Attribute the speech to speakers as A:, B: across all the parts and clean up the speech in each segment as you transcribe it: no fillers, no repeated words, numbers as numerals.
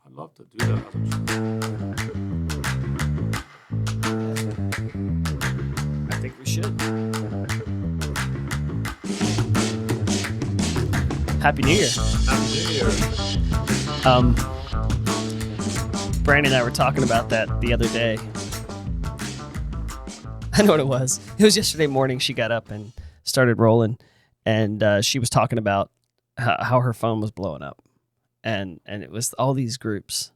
A: I'd love to do that.
B: I think we should. Happy New Year.
A: Happy New Year.
B: Brandon and I were talking about that the other day. I know what it was. It was yesterday morning. She got up and started rolling, and she was talking about how her phone was blowing up, and it was all these groups.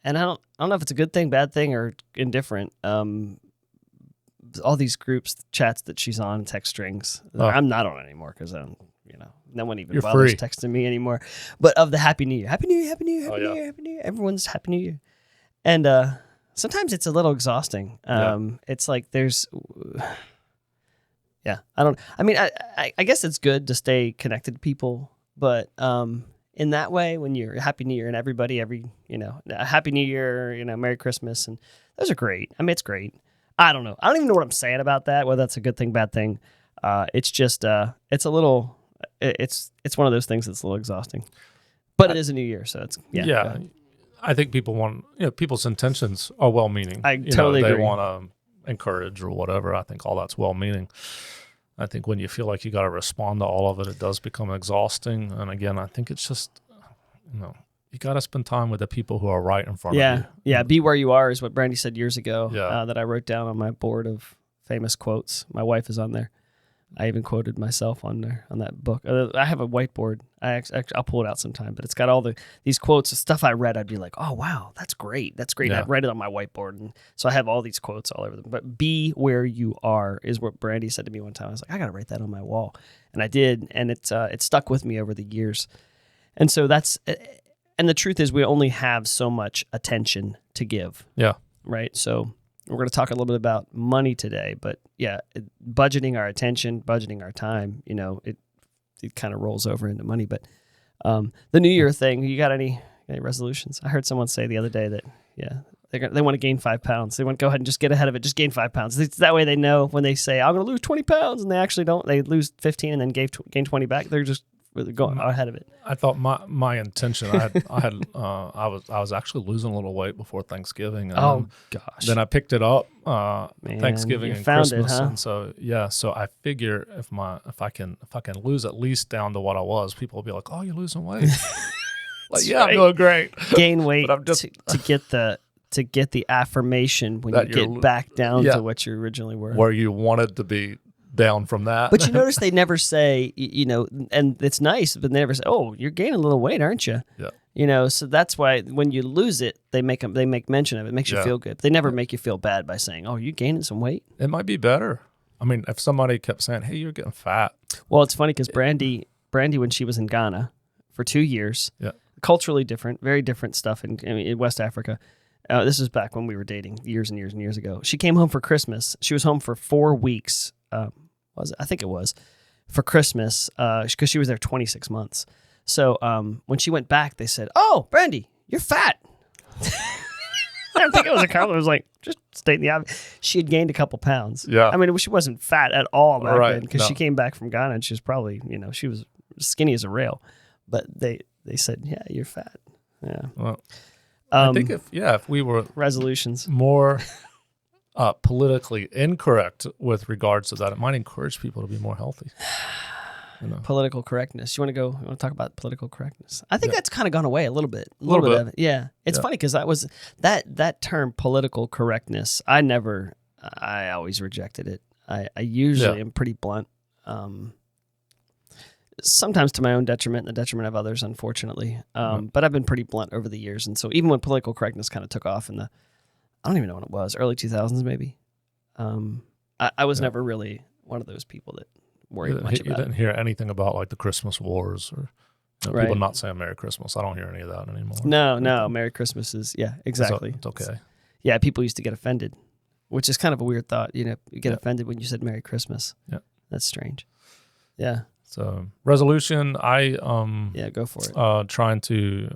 B: And I don't know if it's a good thing, bad thing, or indifferent. All these groups, chats that she's on, text strings.
A: Oh.
B: I'm not on anymore because no one even
A: You're
B: bothers
A: free.
B: texting me anymore. But of the Happy New Year, Happy New Year, Happy New Year, Happy
A: Oh,
B: New
A: yeah.
B: Year, Happy New Year. Everyone's Happy New Year, and sometimes it's a little exhausting. It's like there's, yeah. I guess it's good to stay connected to people, but in that way, when you're Happy New Year and everybody, Happy New Year, Merry Christmas, and those are great. I mean, it's great. I don't know. I don't even know what I'm saying about that, whether that's a good thing, bad thing. It's just, it's a little, it's one of those things that's a little exhausting. But it is a new year, so it's, yeah.
A: Yeah. I think people want, people's intentions are well-meaning.
B: I totally
A: they
B: agree.
A: want to encourage or whatever. I think all that's well-meaning. I think when you feel like you got to respond to all of it, it does become exhausting. And again, I think it's just, you got to spend time with the people who are right in front of you.
B: Yeah. Be where you are is what Brandy said years ago.
A: Yeah.
B: That I wrote down on my board of famous quotes. My wife is on there. I even quoted myself on there on that book. I have a whiteboard. I'll pull it out sometime, but it's got all these quotes of stuff I read. I'd be like, oh wow, that's great. That's great.
A: Yeah.
B: I'd write it on my whiteboard, and so I have all these quotes all over them. But be where you are is what Brandy said to me one time. I was like, I got to write that on my wall, and I did, and it stuck with me over the years. And so and the truth is, we only have so much attention to give.
A: Yeah.
B: Right. So we're going to talk a little bit about money today, but yeah, budgeting our attention, budgeting our time, it kind of rolls over into money. But the New Year thing, you got any resolutions? I heard someone say the other day that, they want to gain 5 pounds. They want to go ahead and just get ahead of it, just gain 5 pounds. It's that way they know when they say, I'm going to lose 20 pounds, and they actually don't. They lose 15 and then gain 20 back. They're just going ahead of it.
A: I thought my intention, I was actually losing a little weight before Thanksgiving. And
B: Gosh.
A: Then I picked it up
B: Man,
A: Thanksgiving
B: you
A: and
B: found
A: Christmas,
B: it, huh?
A: and so I figure if I can lose at least down to what I was, people will be like, "Oh, you're losing weight." Like, yeah,
B: right.
A: I'm doing great.
B: Gain weight
A: But I'm just-
B: to get the affirmation when
A: That
B: you
A: you're
B: get back down
A: yeah.
B: to what you originally were.
A: Where you wanted to be down from that.
B: But you notice they never say, and it's nice, but they never say, "Oh, you're gaining a little weight, aren't you?"
A: Yeah.
B: So that's why when you lose it, they make mention of it. It makes you
A: Yeah.
B: feel good. They never make you feel bad by saying, "Oh, you gaining some weight."
A: It might be better. I mean, if somebody kept saying, "Hey, you're getting fat,"
B: Well, it's funny because Brandy, when she was in Ghana for 2 years,
A: yeah,
B: culturally different, very different stuff in West Africa. This is back when we were dating years and years and years ago. She came home for Christmas. She was home for 4 weeks. I think it was for Christmas because she was there 26 months. So when she went back, they said, "Oh, Brandy, you're fat." I don't think it was a compliment. It was like, just stating the obvious. She had gained a couple pounds.
A: Yeah.
B: I mean, she wasn't fat at all back
A: Right,
B: then because
A: no.
B: she came back from Ghana and she was probably, she was skinny as a rail. But they said, "Yeah, you're fat." Yeah.
A: well, I think if we were
B: Resolutions.
A: more politically incorrect with regards to that, it might encourage people to be more healthy.
B: Political correctness. You want to talk about political correctness? I think
A: Yeah.
B: that's kind of gone away a little bit. A
A: Little
B: little bit
A: bit.
B: of it. Yeah. It's
A: Yeah.
B: funny because that term political correctness, I always rejected it. I usually am pretty blunt. Sometimes to my own detriment and the detriment of others, unfortunately. But I've been pretty blunt over the years. And so even when political correctness kind of took off in I don't even know when it was, early 2000s maybe. I was never really one of those people that worried much
A: You
B: about
A: didn't
B: it.
A: hear anything about like the Christmas wars or
B: Right.
A: people not saying Merry Christmas. I don't hear any of that anymore.
B: No. Merry Christmas is, exactly.
A: It's okay.
B: Yeah, people used to get offended, which is kind of a weird thought. You get offended when you said Merry Christmas.
A: Yeah.
B: That's strange. Yeah.
A: So resolution, I
B: Go for it.
A: trying to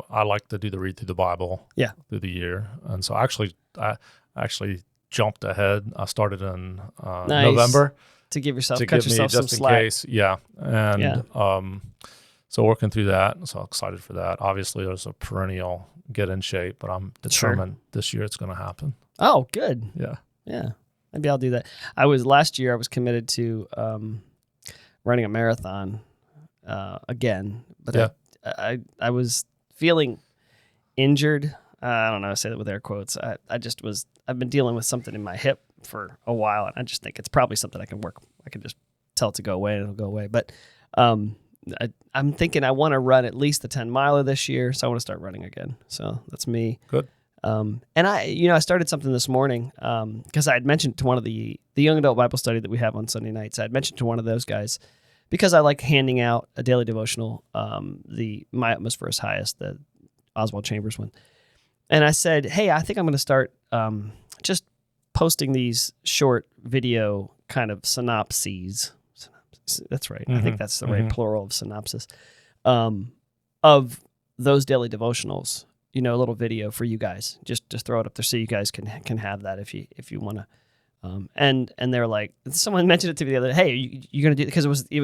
A: I like to do the read through the Bible through the year, and so I actually jumped ahead. I started in
B: Nice.
A: November
B: To give yourself,
A: to
B: cut
A: give me
B: yourself some
A: just in
B: slack.
A: case, and So working through that, so excited for that. Obviously, there's a perennial get in shape, but I'm determined this year it's going to happen.
B: Oh, good.
A: Yeah.
B: Yeah. Maybe I'll do that. Last year I was committed to running a marathon again, but
A: Yeah.
B: I was feeling injured. I don't know. I say that with air quotes. I've been dealing with something in my hip for a while, and I just think it's probably something I can just tell it to go away and it'll go away. But I'm thinking I want to run at least the 10-miler this year, so I want to start running again. So that's me.
A: Good.
B: And I started something this morning because I had mentioned to one of the young adult Bible study that we have on Sunday nights. I had mentioned to one of those guys because I like handing out a daily devotional, the My Utmost for His Highest, the Oswald Chambers one. And I said, hey, I think I'm going to start just posting these short video kind of synopses. That's right. I think that's the right plural of synopsis of those daily devotionals. A little video for you guys. Just throw it up there so you guys can have that if you want to. And they're like, someone mentioned it to me the other day. Hey, you gonna do it? Because it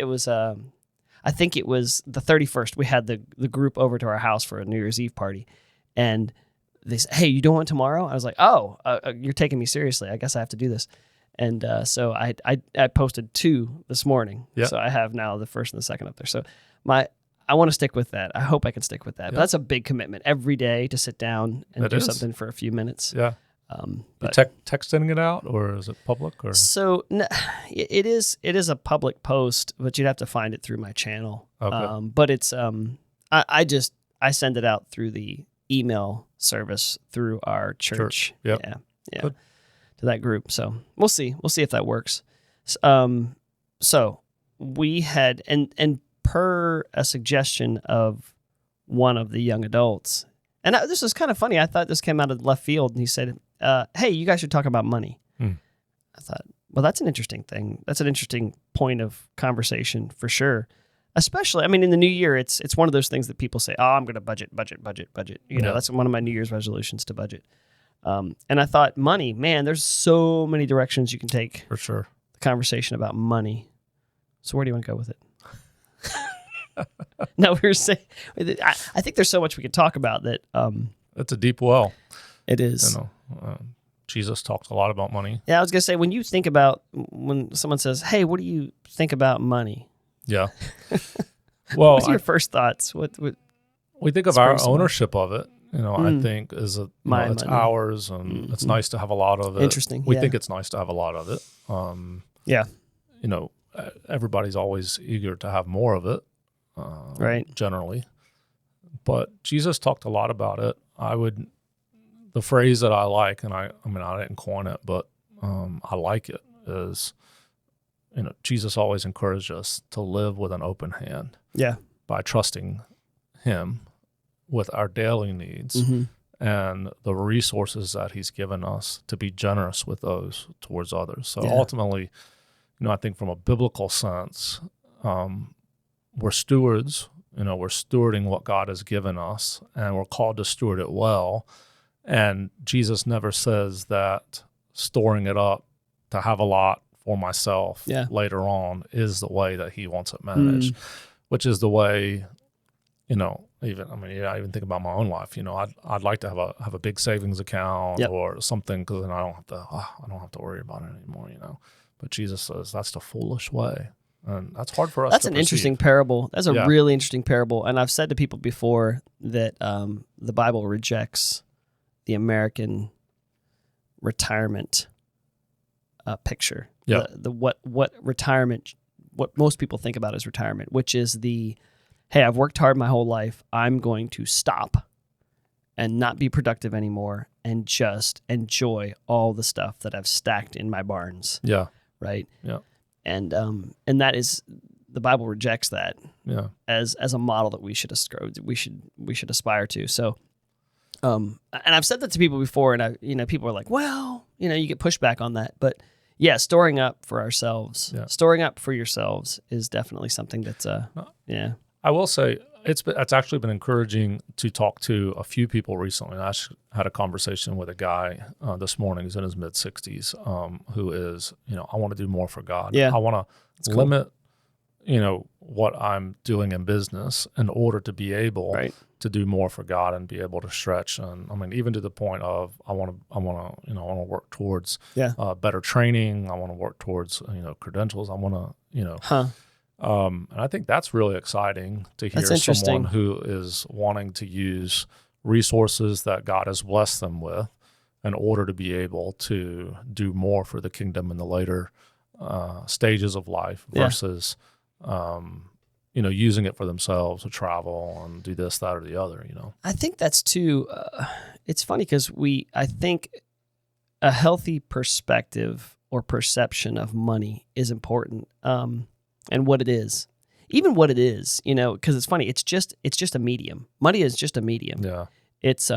B: was. I think it was the 31st. We had the group over to our house for a New Year's Eve party, and they said, "Hey, you doing it tomorrow?" I was like, "Oh, you're taking me seriously. I guess I have to do this." And so I posted 2 this morning.
A: Yeah.
B: So I have now the first and the second up there. So I want to stick with that. I hope I can stick with that. But that's a big commitment every day to sit down and do something for a few minutes.
A: Yeah.
B: But
A: Texting it out, or is it public? Or
B: so it is a public post, but you'd have to find it through my channel.
A: Okay.
B: But it's I send it out through the email service through our church.
A: Yep.
B: Yeah.
A: Good.
B: To that group. So we'll see if that works. So we had and per a suggestion of one of the young adults, and this was kind of funny. I thought this came out of left field, and he said, "Hey, you guys should talk about money." I thought, well, that's an interesting thing. That's an interesting point of conversation for sure. Especially, I mean, in the new year, it's one of those things that people say, "Oh, I'm going to budget." That's one of my New Year's resolutions, to budget. And I thought, money, man, there's so many directions you can take
A: for sure
B: the conversation about money. So where do you want to go with it? No, we were saying, I think there's so much we could talk about that.
A: It's a deep well.
B: It is.
A: Jesus talks a lot about money.
B: Yeah, I was going to say, when someone says, hey, what do you think about money?
A: Yeah. Well,
B: what's your first thoughts? What
A: we think of our ownership of it. I think is it's
B: money.
A: ours, and it's nice to have a lot of it.
B: Interesting.
A: We think it's nice to have a lot of it.
B: Yeah.
A: Everybody's always eager to have more of it,
B: right?
A: Generally, but Jesus talked a lot about it. The phrase that I like, and I didn't coin it, but I like it, is, Jesus always encouraged us to live with an open hand.
B: Yeah.
A: By trusting Him with our daily needs and the resources that He's given us, to be generous with those towards others. So ultimately, I think from a biblical sense, we're stewards. We're stewarding what God has given us, and we're called to steward it well. And Jesus never says that storing it up to have a lot for myself later on is the way that He wants it managed, which is the way, I even think about my own life. I'd like to have a big savings account or something, because then I don't have to worry about it anymore. But Jesus says that's the foolish way, and that's hard for us.
B: That's
A: to
B: an
A: perceive.
B: Interesting parable. That's a really interesting parable, and I've said to people before that the Bible rejects the American retirement picture.
A: Yeah.
B: What retirement? What most people think about as retirement, which is hey, I've worked hard my whole life. I'm going to stop and not be productive anymore and just enjoy all the stuff that I've stacked in my barns.
A: Yeah.
B: Right.
A: Yeah.
B: And that is, the Bible rejects that.
A: Yeah.
B: As a model that we should aspire to. So, and I've said that to people before, and people are like, well, you get pushback on that, but yeah, storing up for ourselves, storing up for yourselves is definitely something that's
A: I will say it's actually been encouraging to talk to a few people recently. I had a conversation with a guy this morning who's in his mid-60s, who is, I want to do more for God.
B: Yeah.
A: I want to limit what I'm doing in business in order to be able
B: Right.
A: to do more for God and be able to stretch. And I mean, even to the point of I want to work towards
B: Yeah.
A: better training. I want to work towards credentials. I want to
B: Huh.
A: and I think that's really exciting to hear
B: That's interesting.
A: someone who is wanting to use resources that God has blessed them with in order to be able to do more for the kingdom in the later stages of life
B: Yeah.
A: versus, using it for themselves to travel and do this, that, or the other,
B: I think that's too. It's funny because I think a healthy perspective or perception of money is important, and what it is, even what it is, because it's funny. It's just a medium. Money is just a medium.
A: Yeah.
B: It's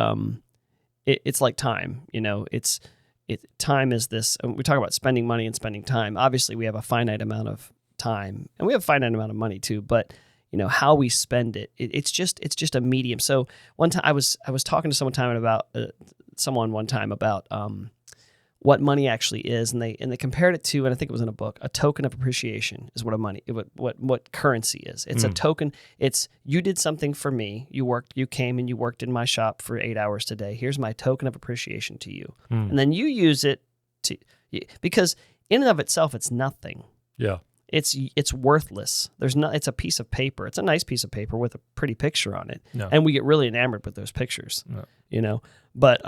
B: it's like time. Time is this. We talk about spending money and spending time. Obviously, we have a finite amount of time, and we have a finite amount of money too. But how we spend it, it's just a medium. So one time I was talking to someone one time about what money actually is, and they compared it to, and I think it was in a book, a token of appreciation is what currency is. It's a token. It's, you did something for me. You came and you worked in my shop for 8 hours today. Here's my token of appreciation to you. And then you use it because in and of itself, it's nothing.
A: Yeah.
B: It's worthless. It's a piece of paper. It's a nice piece of paper with a pretty picture on it.
A: Yeah.
B: And we get really enamored with those pictures, but,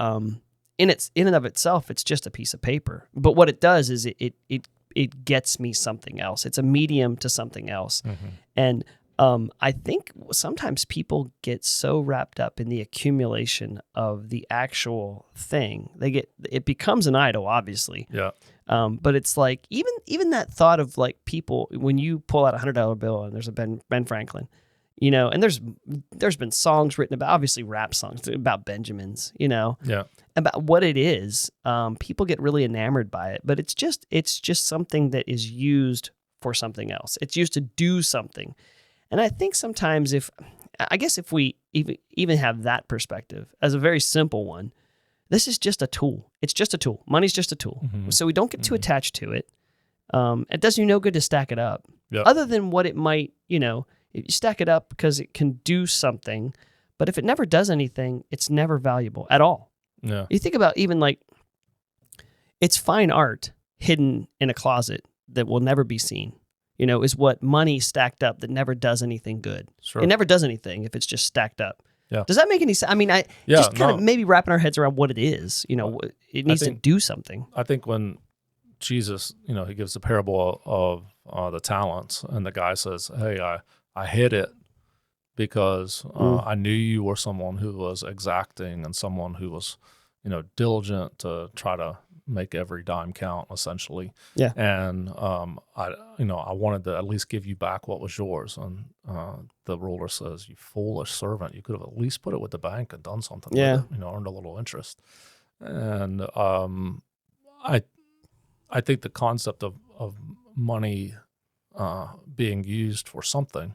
B: in and of itself, it's just a piece of paper. But what it does is it gets me something else. It's a medium to something else. And I think sometimes people get so wrapped up in the accumulation of the actual thing. It becomes an idol, obviously.
A: Yeah.
B: But it's like even that thought of like people, when you pull out $100 bill and there's a Ben Franklin, and there's been songs written about, obviously rap songs about Benjamins,
A: Yeah.
B: about what it is. People get really enamored by it, but it's just something that is used for something else. It's used to do something. And I think sometimes if we even have that perspective as a very simple one, this is just a tool. It's just a tool. Money's just a tool. So we don't get too attached to it. It does you no good to stack it up.
A: Yep.
B: Other than what it might, if you stack it up because it can do something, but if it never does anything, it's never valuable at all.
A: Yeah.
B: You think about even like, it's fine art hidden in a closet that will never be seen, is what money stacked up that never does anything good.
A: Sure.
B: It never does anything if it's just stacked up.
A: Yeah.
B: Does that make any sense? I mean, just kind of maybe wrapping our heads around what it is, it needs to do something.
A: I think when Jesus, he gives the parable of the talents, and the guy says, "Hey, I hid it because I knew you were someone who was exacting and someone who was, diligent to try to make every dime count, essentially.
B: Yeah.
A: And I wanted to at least give you back what was yours." And the ruler says, "You foolish servant! You could have at least put it with the bank and done something with it, earned a little interest." And I think the concept of money being used for something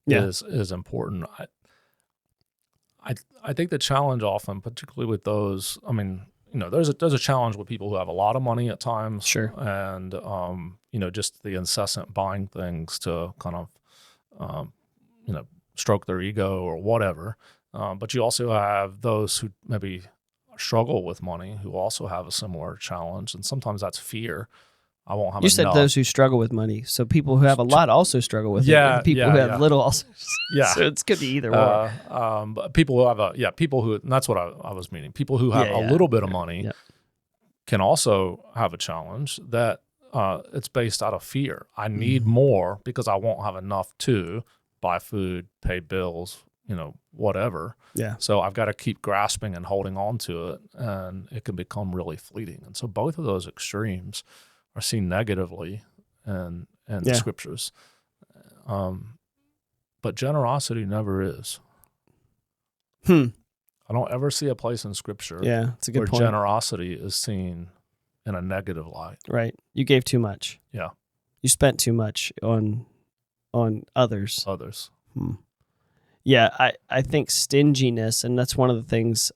A: is important. I think the challenge often, particularly with those, I mean, there's a challenge with people who have a lot of money at times,
B: Sure,
A: and just the incessant buying things to kind of stroke their ego or whatever. But you also have those who maybe struggle with money who also have a similar challenge, and sometimes that's fear. I won't have.
B: You said those who struggle with money, so people who have a lot also struggle with it. And people who have little also. So it could be either or.
A: But people who have people who, and that's what I was meaning. People who have a little bit of money can also have a challenge that it's based out of fear. I need more because I won't have enough to buy food, pay bills, whatever.
B: Yeah.
A: So I've got to keep grasping and holding on to it, and it can become really fleeting. And so both of those extremes are seen negatively in the scriptures. But generosity never is. I don't ever see a place in scripture
B: it's a good
A: where
B: point.
A: generosity is seen in a negative light.
B: Right. You gave too much.
A: Yeah.
B: You spent too much on others. Yeah, I think stinginess, and that's one of the things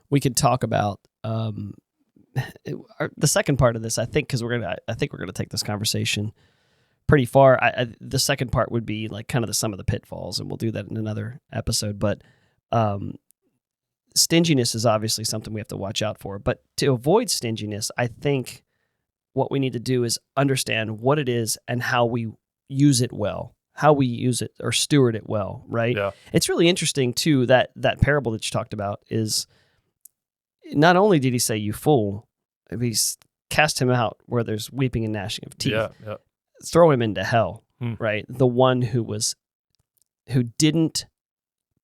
B: we could talk about. The second part of this, I think, because I think we're gonna take this conversation pretty far. The second part would be like kind of some of the pitfalls, and we'll do that in another episode. But stinginess is obviously something we have to watch out for. But to avoid stinginess, I think what we need to do is understand what it is and how we use it well, how we use it or steward it well, right?
A: Yeah.
B: It's really interesting, too, that parable that you talked about is not only did he say, you fool, he's cast him out where there's weeping and gnashing of teeth.
A: Yeah.
B: Throw him into hell,
A: Hmm.
B: right? The one who didn't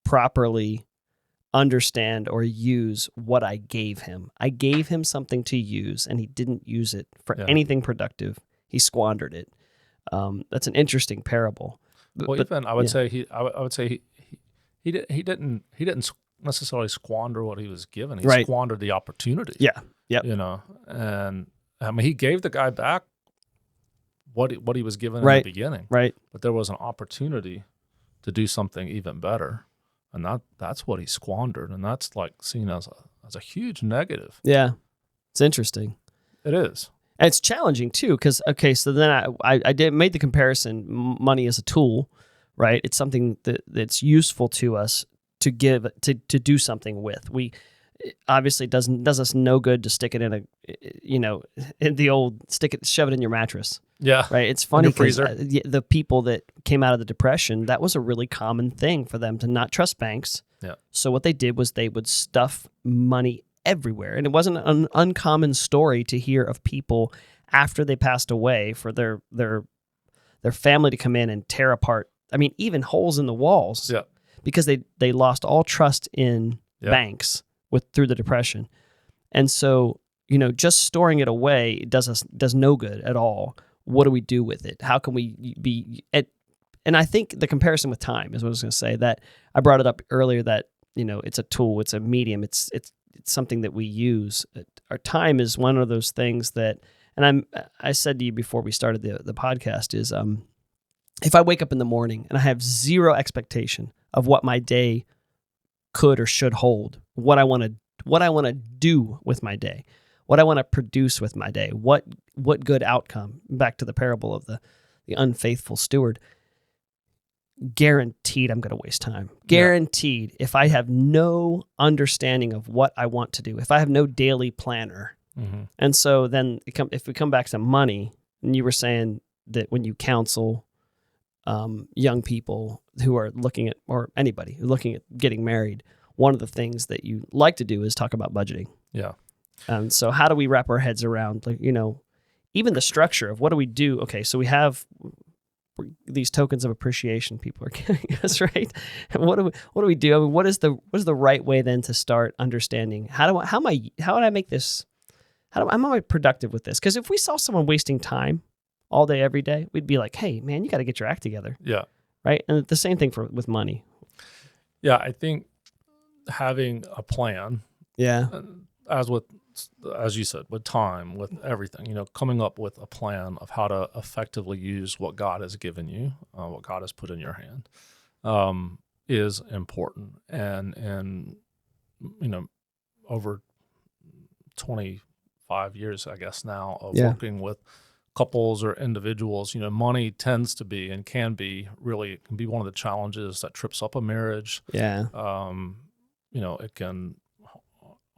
B: properly understand or use what I gave him. I gave him something to use, and he didn't use it for anything productive. He squandered it. That's an interesting parable.
A: Well, even I would say he didn't necessarily squander what he was given. He squandered the opportunity.
B: Yeah. Yep.
A: And I mean, he gave the guy back what he was given in the beginning.
B: Right.
A: But there was an opportunity to do something even better. And that's what he squandered, and that's like seen as a huge negative.
B: Yeah, it's interesting.
A: It is.
B: And it's challenging too, because so then I made the comparison: money as a tool, right? It's something that's useful to us to give to do something with. Obviously does us no good to stick it in in the old shove it in your mattress.
A: Yeah.
B: Right. It's funny because the people that came out of the Depression, that was a really common thing for them to not trust banks.
A: Yeah.
B: So what they did was they would stuff money everywhere. And it wasn't an uncommon story to hear of people after they passed away for their family to come in and tear apart. I mean, even holes in the walls.
A: Yeah.
B: Because they lost all trust in banks through the Depression. And so, just storing it away does no good at all. What do we do with it? How can we be and I think the comparison with time is what I was going to say, that I brought it up earlier, that, it's a tool, it's a medium, it's something that we use. Our time is one of those things that, and I said to you before we started the podcast is, if I wake up in the morning and I have zero expectation of what my day could or should hold, what I want to do with my day, what I want to produce with my day, what good outcome, back to the parable of the unfaithful steward, guaranteed I'm going to waste time. Guaranteed. If I have no understanding of what I want to do, if I have no daily planner.
A: Mm-hmm.
B: And so then if we come back to money, and you were saying that when you counsel young people who are looking at, or anybody who's looking at getting married, one of the things that you like to do is talk about budgeting.
A: Yeah.
B: So how do we wrap our heads around, even the structure of what do we do? Okay, so we have these tokens of appreciation people are giving us, right? And what do we do? I mean, what is the right way then to start understanding how am I make this? How am I productive with this? Because if we saw someone wasting time all day, every day, we'd be like, hey, man, you got to get your act together.
A: Yeah.
B: Right. And the same thing with money.
A: Yeah. I think having a plan.
B: Yeah.
A: As you said, with time, with everything, coming up with a plan of how to effectively use what God has given you, what God has put in your hand, is important. And over 25 years, I guess now, of working with couples or individuals, money tends to be and can be one of the challenges that trips up a marriage.
B: Yeah.
A: It can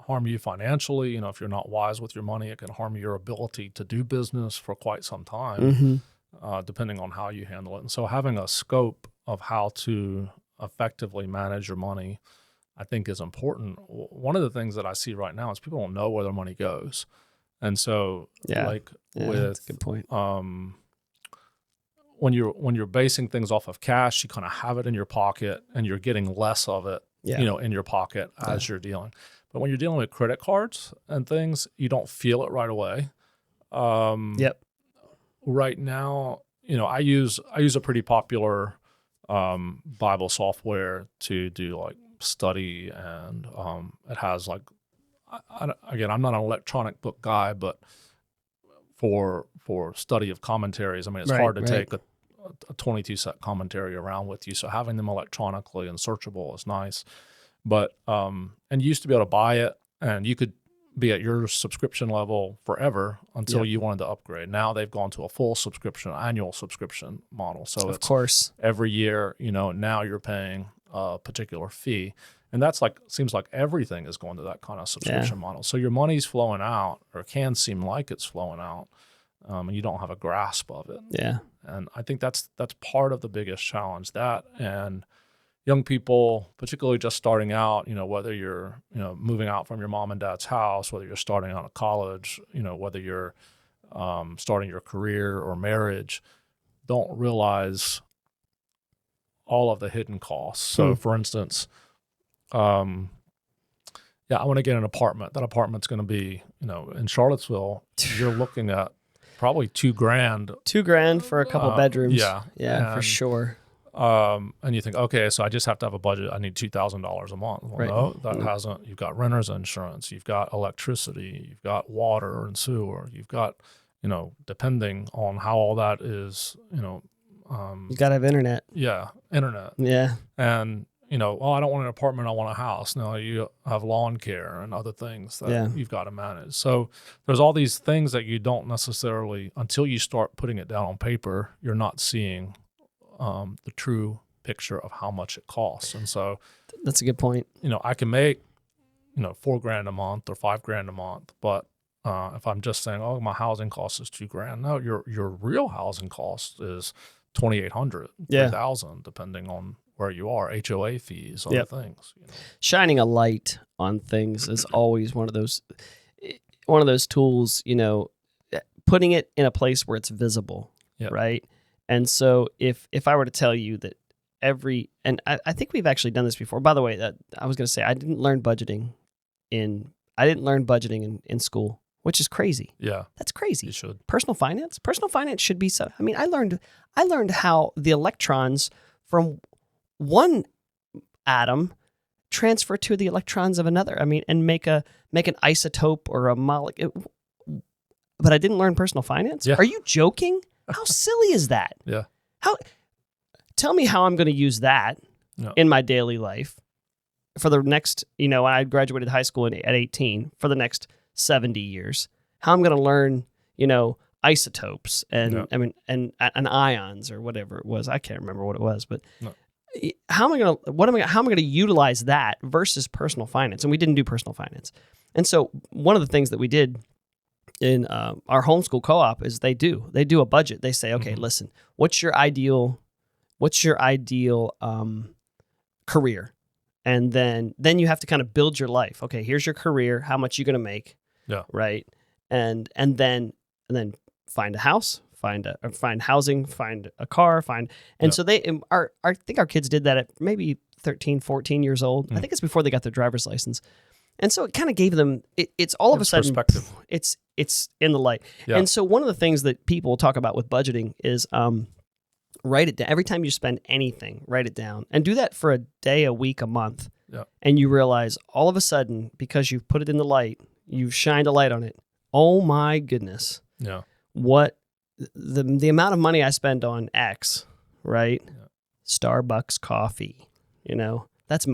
A: harm you financially. If you're not wise with your money, it can harm your ability to do business for quite some time, depending on how you handle it. And so having a scope of how to effectively manage your money, I think, is important. One of the things that I see right now is people don't know where their money goes. And so that's
B: a good point.
A: When you're basing things off of cash, you kind of have it in your pocket and you're getting less of it, in your pocket as you're dealing. But when you're dealing with credit cards and things, you don't feel it right away. Right now, I use a pretty popular Bible software to do like study, and it has like, again, I'm not an electronic book guy, but for study of commentaries, I mean, it's hard to take a 22 set commentary around with you. So having them electronically and searchable is nice. But and you used to be able to buy it, and you could be at your subscription level forever until you wanted to upgrade. Now they've gone to a full subscription, annual subscription model. So
B: Of
A: it's
B: course.
A: every year, now you're paying a particular fee. And that's seems like everything is going to that kind of subscription model. So your money's flowing out, or it can seem like it's flowing out, and you don't have a grasp of it.
B: Yeah.
A: And I think that's part of the biggest challenge. That, and young people, particularly just starting out, whether you're, moving out from your mom and dad's house, whether you're starting out of college, whether you're starting your career or marriage, don't realize all of the hidden costs. So for instance, I want to get an apartment. That apartment's going to be, in Charlottesville, you're looking at probably $2,000.
B: $2,000 for a couple bedrooms.
A: Yeah,
B: for sure.
A: And you think, okay, so I just have to have a budget. I need $2,000 a month. Well,
B: Right.
A: no, that hasn't. You've got renter's insurance. You've got electricity. You've got water and sewer. You've got, depending on how all that is,
B: You got to have internet.
A: yeah, internet.
B: Yeah.
A: And, I don't want an apartment. I want a house. No, you have lawn care and other things that you've got to manage. So there's all these things that you don't necessarily, until you start putting it down on paper, you're not seeing the true picture of how much it costs. And so
B: That's a good point.
A: I can make, $4,000 a month or $5,000 a month, but if I'm just saying, oh, my housing cost is $2,000, no, your real housing cost is $2,800, $3,000, depending on where you are, HOA fees, other things.
B: Shining a light on things is always one of those tools, putting it in a place where it's visible, right? And so if I were to tell you that I think we've actually done this before. By the way, that I was going to say, I didn't learn budgeting in school, which is crazy.
A: Yeah.
B: That's crazy.
A: You should.
B: Personal finance should be so. I mean, I learned how the electrons from one atom transfer to the electrons of another. I mean, and make an isotope or a molecule. But I didn't learn personal finance?
A: Yeah.
B: Are you joking? How silly is that?
A: Yeah.
B: Tell me how I'm going to use that in my daily life for the next, I graduated high school at 18, for the next 70 years. How I'm going to learn, isotopes and and ions or whatever it was. I can't remember what it was, but how am I going to utilize that versus personal finance? And we didn't do personal finance. And so one of the things that we did in our homeschool co-op is they do a budget. They say, okay, listen, what's your ideal career? And then you have to kind of build your life. Okay, here's your career. How much you going to make?
A: Yeah.
B: Right. And then find a house, find housing, find a car, so I think our kids did that at maybe 13, 14 years old. I think it's before they got their driver's license. And so it kind of gave them, it's all of a sudden,
A: perspective.
B: It's in the light.
A: Yeah.
B: And so one of the things that people talk about with budgeting is write it down. Every time you spend anything, write it down. And do that for a day, a week, a month.
A: Yeah.
B: And you realize all of a sudden, because you've put it in the light, you've shined a light on it. Oh my goodness.
A: Yeah.
B: What the amount of money I spend on X, right? Yeah. Starbucks coffee, that's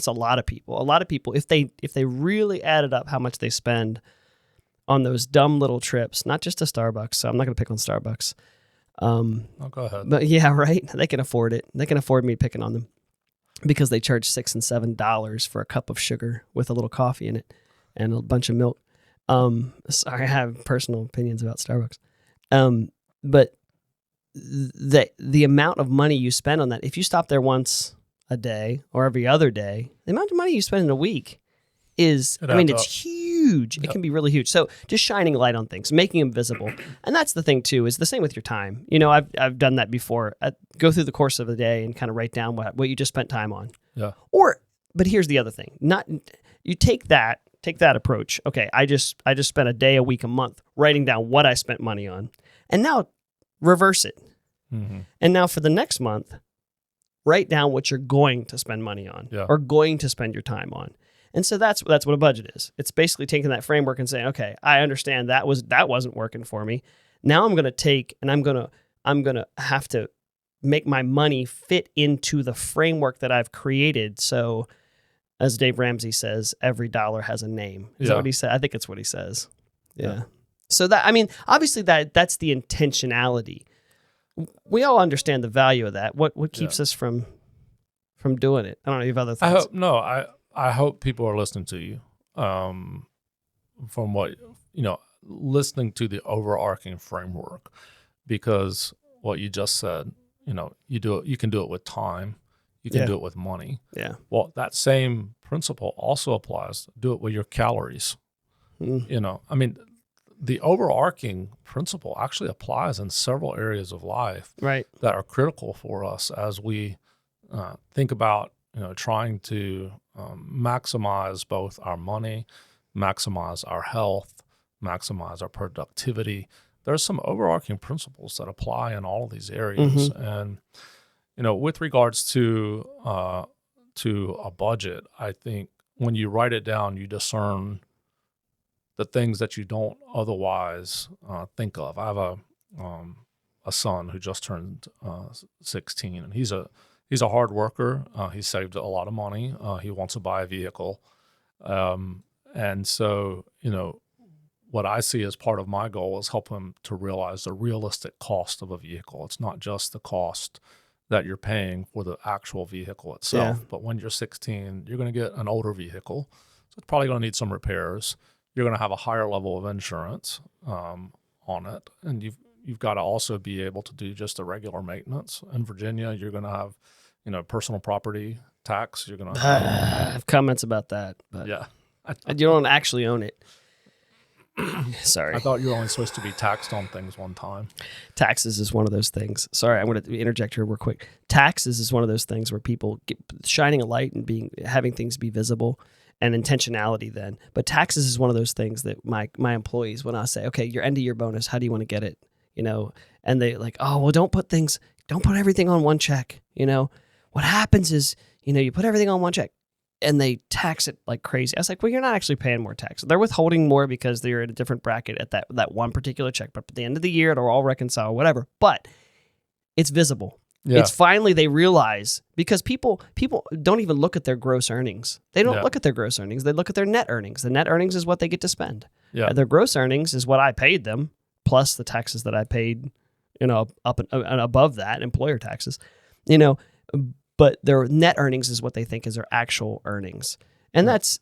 B: a lot of people. A lot of people, if they really added up how much they spend on those dumb little trips, not just to Starbucks. So I'm not going to pick on Starbucks.
A: Go ahead.
B: But yeah, right. They can afford it. They can afford me picking on them because they charge $6 and $7 for a cup of sugar with a little coffee in it and a bunch of milk. Sorry, I have personal opinions about Starbucks. But the amount of money you spend on that, if you stop there once a day or every other day, the amount of money you spend in a week is, it's huge. Yep. It can be really huge. So just shining light on things, making them visible. And that's the thing too, is the same with your time. I've done that before. Go through the course of the day and kind of write down what you just spent time on.
A: Yeah.
B: But here's the other thing. You take that approach. Okay, I just spent a day, a week, a month writing down what I spent money on. And now reverse it. Mm-hmm. And now for the next month, write down what you're going to spend money on or going to spend your time on. And so that's what a budget is. It's basically taking that framework and saying, okay, I understand that wasn't working for me. Now I'm going to take and I'm going to have to make my money fit into the framework that I've created. So as Dave Ramsey says, every dollar has a name. Is that what he said? I think it's what he says. Yeah. So that, I mean, obviously that's the intentionality. We all understand the value of that. What keeps us from doing it? I don't know. You have other thoughts?
A: I hope people are listening to you. From what listening to the overarching framework, because what you just said, you can do it with time, you can do it with money.
B: Yeah.
A: Well, that same principle also applies. Do it with your calories. I mean, the overarching principle actually applies in several areas of life
B: right.
A: that are critical for us as we think about trying to maximize both our money, maximize our health, maximize our productivity. There's some overarching principles that apply in all of these areas. And with regards to a budget, I think when you write it down, you discern the things that you don't otherwise think of. I have a son who just turned 16, and he's a hard worker. He's saved a lot of money. He wants to buy a vehicle, and so what I see as part of my goal is help him to realize the realistic cost of a vehicle. It's not just the cost that you're paying for the actual vehicle itself, but when you're 16, you're going to get an older vehicle, so it's probably going to need some repairs. You're going to have a higher level of insurance on it, and you've got to also be able to do just the regular maintenance. In Virginia, you're going to have, personal property tax. You're going to
B: I have comments about that, but
A: yeah,
B: you don't actually own it. Sorry,
A: I thought you were only supposed to be taxed on things one time.
B: Taxes is one of those things. Sorry, I'm going to interject here real quick. Taxes is one of those things where people get shining a light and having things be visible. And intentionality then. But taxes is one of those things that my employees, when I say, okay, your end of year bonus, how do you want to get it? And they like, oh, well, don't put everything on one check. What happens is, you put everything on one check and they tax it like crazy. I was like, well, you're not actually paying more tax. They're withholding more because they're at a different bracket at that one particular check. But at the end of the year, it'll all reconcile, whatever. But it's visible. Yeah. It's finally they realize, because people don't even look at their gross earnings. They don't look at their gross earnings. They look at their net earnings. The net earnings is what they get to spend. Yeah. Their gross earnings is what I paid them, plus the taxes that I paid, up and above that, employer taxes, but their net earnings is what they think is their actual earnings. And that's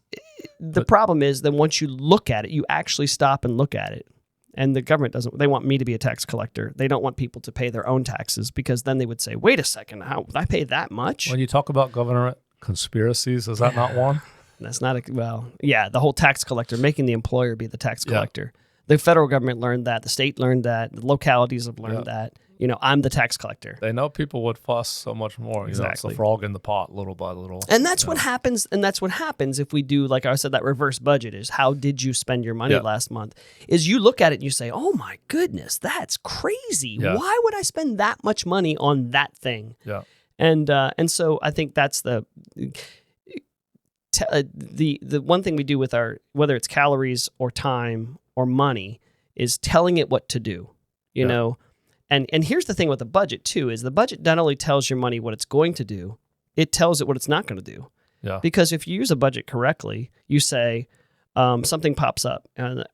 B: the problem is that once you look at it, you actually stop and look at it. And the government they want me to be a tax collector. They don't want people to pay their own taxes, because then they would say, wait a second, how would I pay that much?
A: When you talk about government conspiracies, is that not one?
B: That's not the whole tax collector, making the employer be the tax collector. The federal government learned that. The state learned that. The localities have learned that. I'm the tax collector.
A: They know people would fuss so much more.
B: Exactly.
A: It's the frog in the pot, little by little.
B: And that's what happens. And that's what happens if we do, like I said, that reverse budget is how did you spend your money last month? Is you look at it and you say, oh my goodness, that's crazy. Yeah. Why would I spend that much money on that thing?
A: Yeah.
B: And so I think that's the one thing we do with whether it's calories or time or money is telling it what to do, you know. And here's the thing with the budget too, is the budget not only tells your money what it's going to do, it tells it what it's not going to do. Yeah. Because if you use a budget correctly, you say something pops up and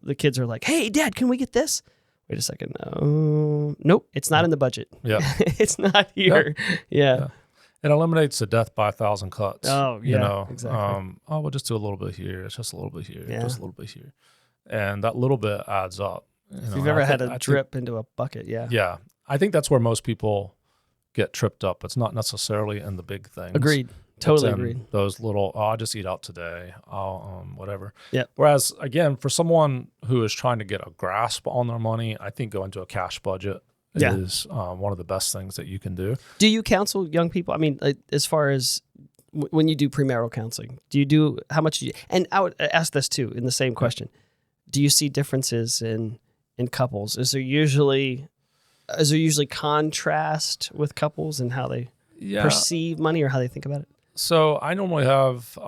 B: the kids are like, hey Dad, can we get this? Wait a second. Nope, it's not in the budget. Yeah. It's not here. Yeah.
A: It eliminates the death by 1,000 cuts.
B: Oh, yeah. Exactly.
A: We'll just do a little bit here. It's just a little bit here. Just a little bit here. And that little bit adds up.
B: If you've ever had a drip into a bucket,
A: Yeah. I think that's where most people get tripped up. It's not necessarily in the big things.
B: Agreed. Totally agreed.
A: Those little, I'll just eat out today. I'll whatever.
B: Yeah.
A: Whereas, again, for someone who is trying to get a grasp on their money, I think going to a cash budget is one of the best things that you can do.
B: Do you counsel young people? I mean, as far as when you do premarital counseling, how much do you, and I would ask this too in the same question. Do you see differences in couples? Is there usually contrast with couples and how they perceive money or how they think about it?
A: So I normally have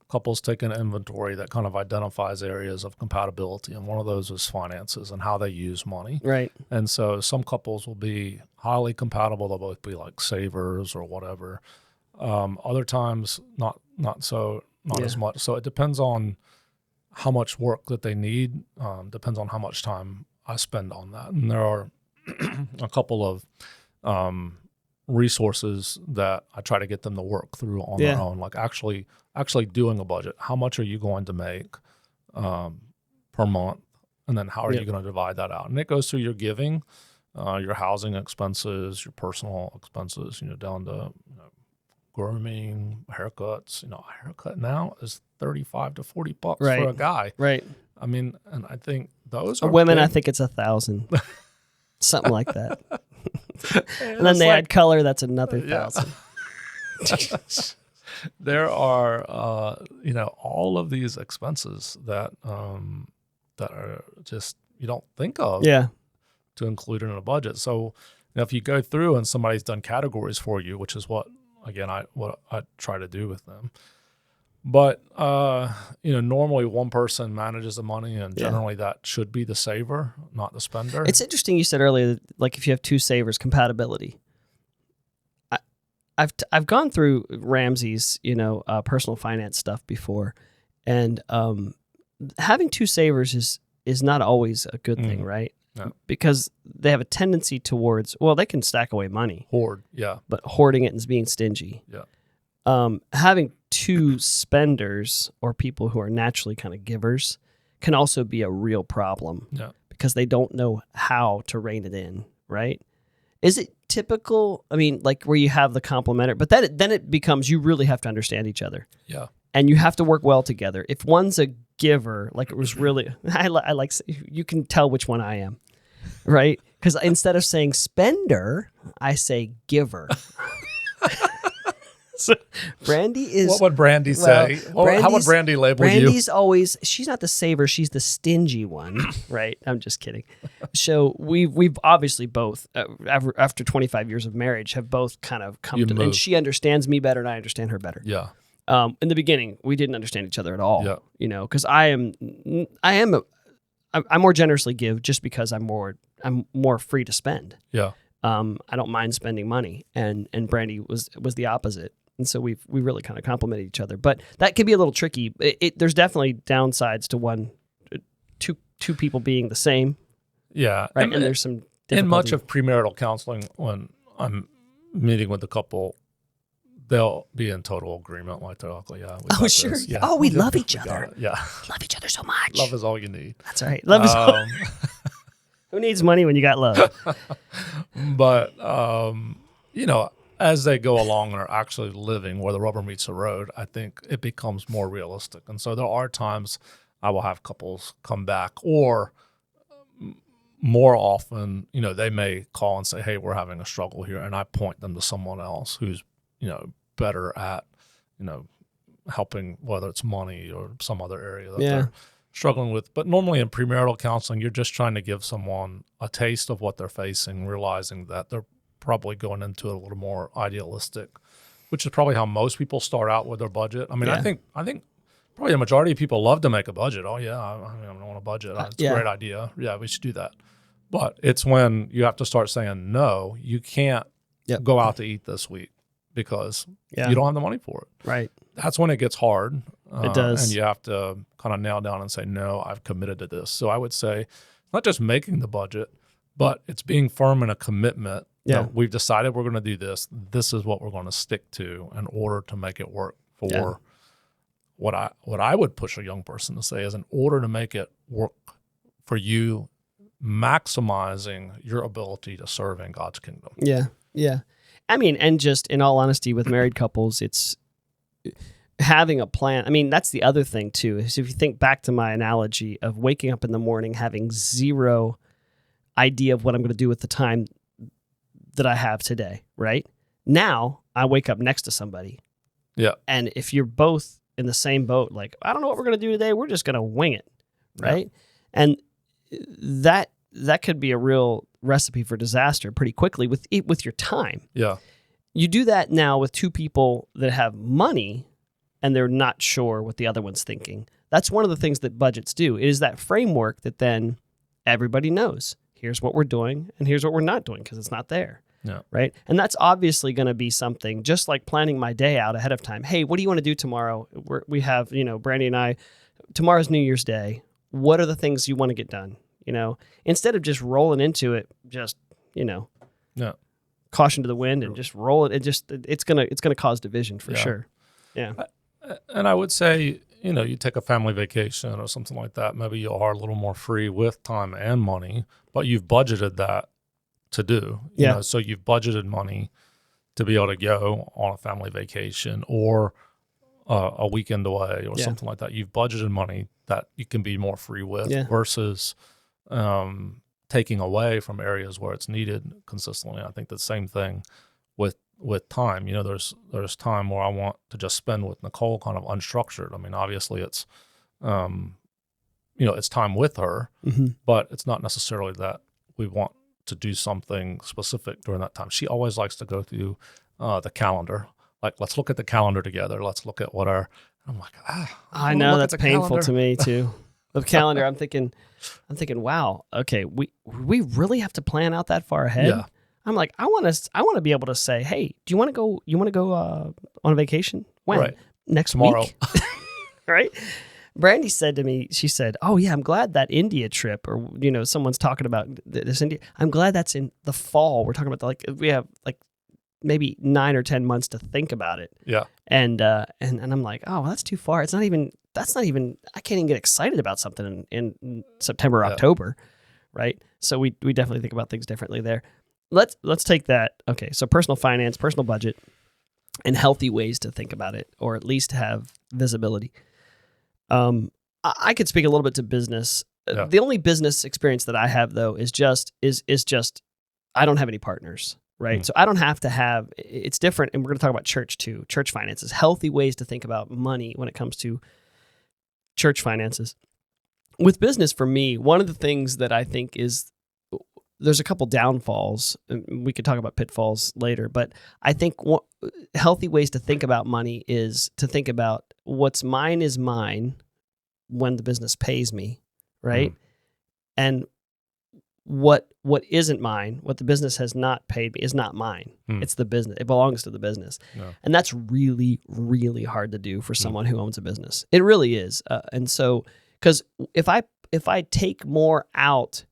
A: couples take an inventory that kind of identifies areas of compatibility, and one of those is finances and how they use money.
B: Right.
A: And so some couples will be highly compatible. They'll both be like savers or whatever. Other times, not
B: Yeah.
A: as much. So it depends on how much work that they need. Depends on how much time I spend on that. And there are a couple of resources that I try to get them to work through on their own, like actually doing a budget. How much are you going to make per month? And then how are you going to divide that out? And it goes through your giving, your housing expenses, your personal expenses, down to grooming, haircuts. A haircut now is $35 to $40 for a guy.
B: Right.
A: I mean, and I think those are
B: women.
A: big.
B: I think it's 1,000, something like that. And then they add color. That's another 1,000.
A: There are, all of these expenses that are just you don't think of to include in a budget. So if you go through and somebody's done categories for you, which is what I try to do with them. But normally one person manages the money, and generally that should be the saver, not the spender.
B: It's interesting you said earlier, like if you have two savers, compatibility. I've gone through Ramsey's personal finance stuff before, and having two savers is not always a good thing, right?
A: No.
B: Because they have a tendency towards, they can stack away money.
A: Hoard,
B: but hoarding it and being stingy. Having two spenders or people who are naturally kind of givers can also be a real problem because they don't know how to rein it in, right? Is it typical, like where you have the complementary, but then it becomes you really have to understand each other.
A: Yeah.
B: And you have to work well together. If one's a giver, like it was really, I like, you can tell which one I am, right? Because instead of saying spender, I say giver. So Brandy is.
A: What would Brandy say? How would Brandy label you?
B: Brandy's always. She's not the saver. She's the stingy one, right? I'm just kidding. So we've obviously both after 25 years of marriage have both kind of come to, and she understands me better, and I understand her better.
A: Yeah.
B: In the beginning, we didn't understand each other at all.
A: Yeah.
B: Because I more generously give just because I'm more free to spend.
A: Yeah.
B: I don't mind spending money, and Brandy was the opposite. And so we really kind of complemented each other, but that can be a little tricky. There's definitely downsides to two people being the same.
A: Yeah,
B: right. And there's some
A: in much of premarital counseling, when I'm meeting with the couple, they'll be in total agreement. Like they're like, "Yeah, we got
B: sure,
A: this.
B: yeah. We love each other.
A: Yeah,
B: love each other so much.
A: Love is all you need.
B: That's right. Love is all. Who needs money when you got love?
A: But as they go along and are actually living where the rubber meets the road, I think it becomes more realistic. And so there are times I will have couples come back, or more often, they may call and say, "Hey, we're having a struggle here," and I point them to someone else who's, better at, helping, whether it's money or some other area that they're struggling with. But normally in premarital counseling, you're just trying to give someone a taste of what they're facing, realizing that they're probably going into it a little more idealistic, which is probably how most people start out with their budget. I think probably the majority of people love to make a budget. Oh yeah, I want a budget. It's a great idea. Yeah, we should do that. But it's when you have to start saying, no, you can't go out to eat this week because you don't have the money for it.
B: Right.
A: That's when it gets hard.
B: It does.
A: And you have to kind of nail down and say, no, I've committed to this. So I would say not just making the budget, but it's being firm in a commitment. We've decided we're going to do this. This is what we're going to stick to in order to make it work for what I would push a young person to say is, in order to make it work for you, maximizing your ability to serve in God's kingdom.
B: Yeah. Yeah. And just in all honesty, with married couples, it's having a plan. That's the other thing too, is if you think back to my analogy of waking up in the morning, having zero idea of what I'm going to do with the time that I have today, right? Now I wake up next to somebody. Yeah. And if you're both in the same boat, like, I don't know what we're going to do today, we're just going to wing it, right? Yeah. And that could be a real recipe for disaster pretty quickly with your time.
A: Yeah.
B: You do that now with two people that have money and they're not sure what the other one's thinking. That's one of the things that budgets do. It is that framework that then everybody knows. Here's what we're doing and here's what we're not doing because it's not there.
A: Yeah.
B: Right. And that's obviously going to be something just like planning my day out ahead of time. Hey, what do you want to do tomorrow? We have, Brandy and I, tomorrow's New Year's Day. What are the things you want to get done? Instead of just rolling into it, just,
A: Yeah.
B: caution to the wind and just roll it. It's going to cause division for sure. Yeah.
A: And I would say, you take a family vacation or something like that, maybe you are a little more free with time and money, but you've budgeted that to do. So you've budgeted money to be able to go on a family vacation or a weekend away or something like that. You've budgeted money that you can be more free with versus taking away from areas where it's needed consistently. I think the same thing with time. There's time where I want to just spend with Nicole kind of unstructured. I mean, obviously it's it's time with her, but it's not necessarily that we want to do something specific during that time. She always likes to go through the calendar. Like, let's look at the calendar together. Let's look at what our. I'm like,
B: I know that's painful to me too. The calendar. I'm thinking, wow. Okay, we really have to plan out that far ahead.
A: Yeah.
B: I'm like, I want to be able to say, hey, do you want to go? You want to go on a vacation? When?
A: Right.
B: Next
A: Tomorrow.
B: week. Right. Brandy said to me, she said, oh yeah, I'm glad that India trip, or someone's talking about this India. I'm glad that's in the fall. We're talking about we have like maybe 9 or 10 months to think about it.
A: Yeah.
B: And I'm like, oh, well, that's too far. That's not even. I can't even get excited about something in September, October, right? So we definitely think about things differently there. Let's take that. Okay, so personal finance, personal budget, and healthy ways to think about it, or at least have visibility. I could speak a little bit to business.
A: Yeah.
B: The only business experience that I have though is just I don't have any partners, right? So I don't have to have. It's different, and we're going to talk about church too. Church finances, healthy ways to think about money when it comes to church finances. With business, for me, one of the things that I think is there's a couple downfalls. We could talk about pitfalls later, but I think healthy ways to think about money is to think about what's mine is mine when the business pays me, right? And what isn't mine, what the business has not paid me, is not mine. It's the business. It belongs to the business.
A: Yeah.
B: And that's really, really hard to do for someone who owns a business. It really is. And so, because if I take more out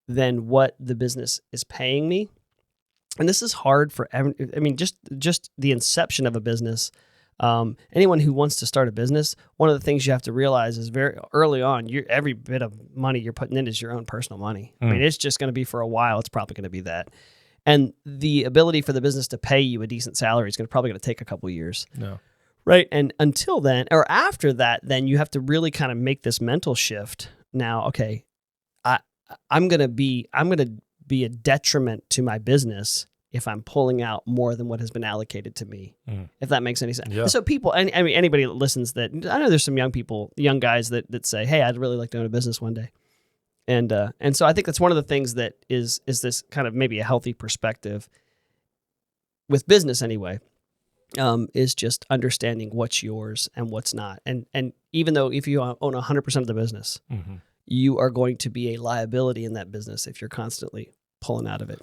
B: than what the business is paying me, and this is hard for just the inception of a business. Anyone who wants to start a business, one of the things you have to realize is very early on, every bit of money you're putting in is your own personal money. I mean, it's just going to be for a while. It's probably going to be that. And the ability for the business to pay you a decent salary is probably going to take a couple of years.
A: No.
B: Right. And until then, or after that, then you have to really kind of make this mental shift. Now, okay, I'm going to be a detriment to my business if I'm pulling out more than what has been allocated to me, if that makes any sense.
A: Yeah.
B: So people, I mean, anybody that listens I know there's some young guys that say, hey, I'd really like to own a business one day. And so I think that's one of the things that is this kind of maybe a healthy perspective with business anyway, is just understanding what's yours and what's not. And even though if you own 100% of the business, you are going to be a liability in that business if you're constantly pulling out of it.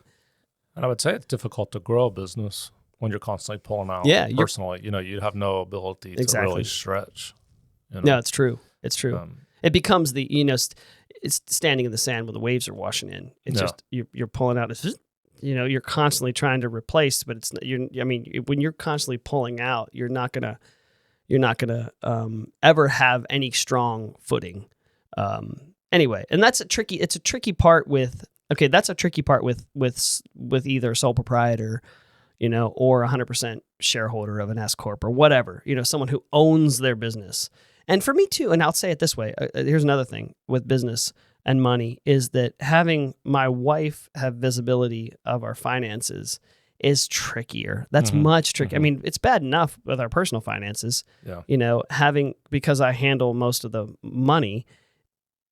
A: And I would say it's difficult to grow a business when you're constantly pulling out.
B: Yeah,
A: personally, you have no ability to really stretch.
B: No, it's true. It's true. It becomes it's standing in the sand when the waves are washing in. It's just you're pulling out. It's just, you're constantly trying to replace, but when you're constantly pulling out, you're not gonna ever have any strong footing. Anyway, and it's a tricky part with. Okay, that's a tricky part with either sole proprietor, or 100% shareholder of an S corp or whatever, someone who owns their business. And for me too, and I'll say it this way, here's another thing with business and money is that having my wife have visibility of our finances is trickier. That's much trickier. I mean, it's bad enough with our personal finances, because I handle most of the money,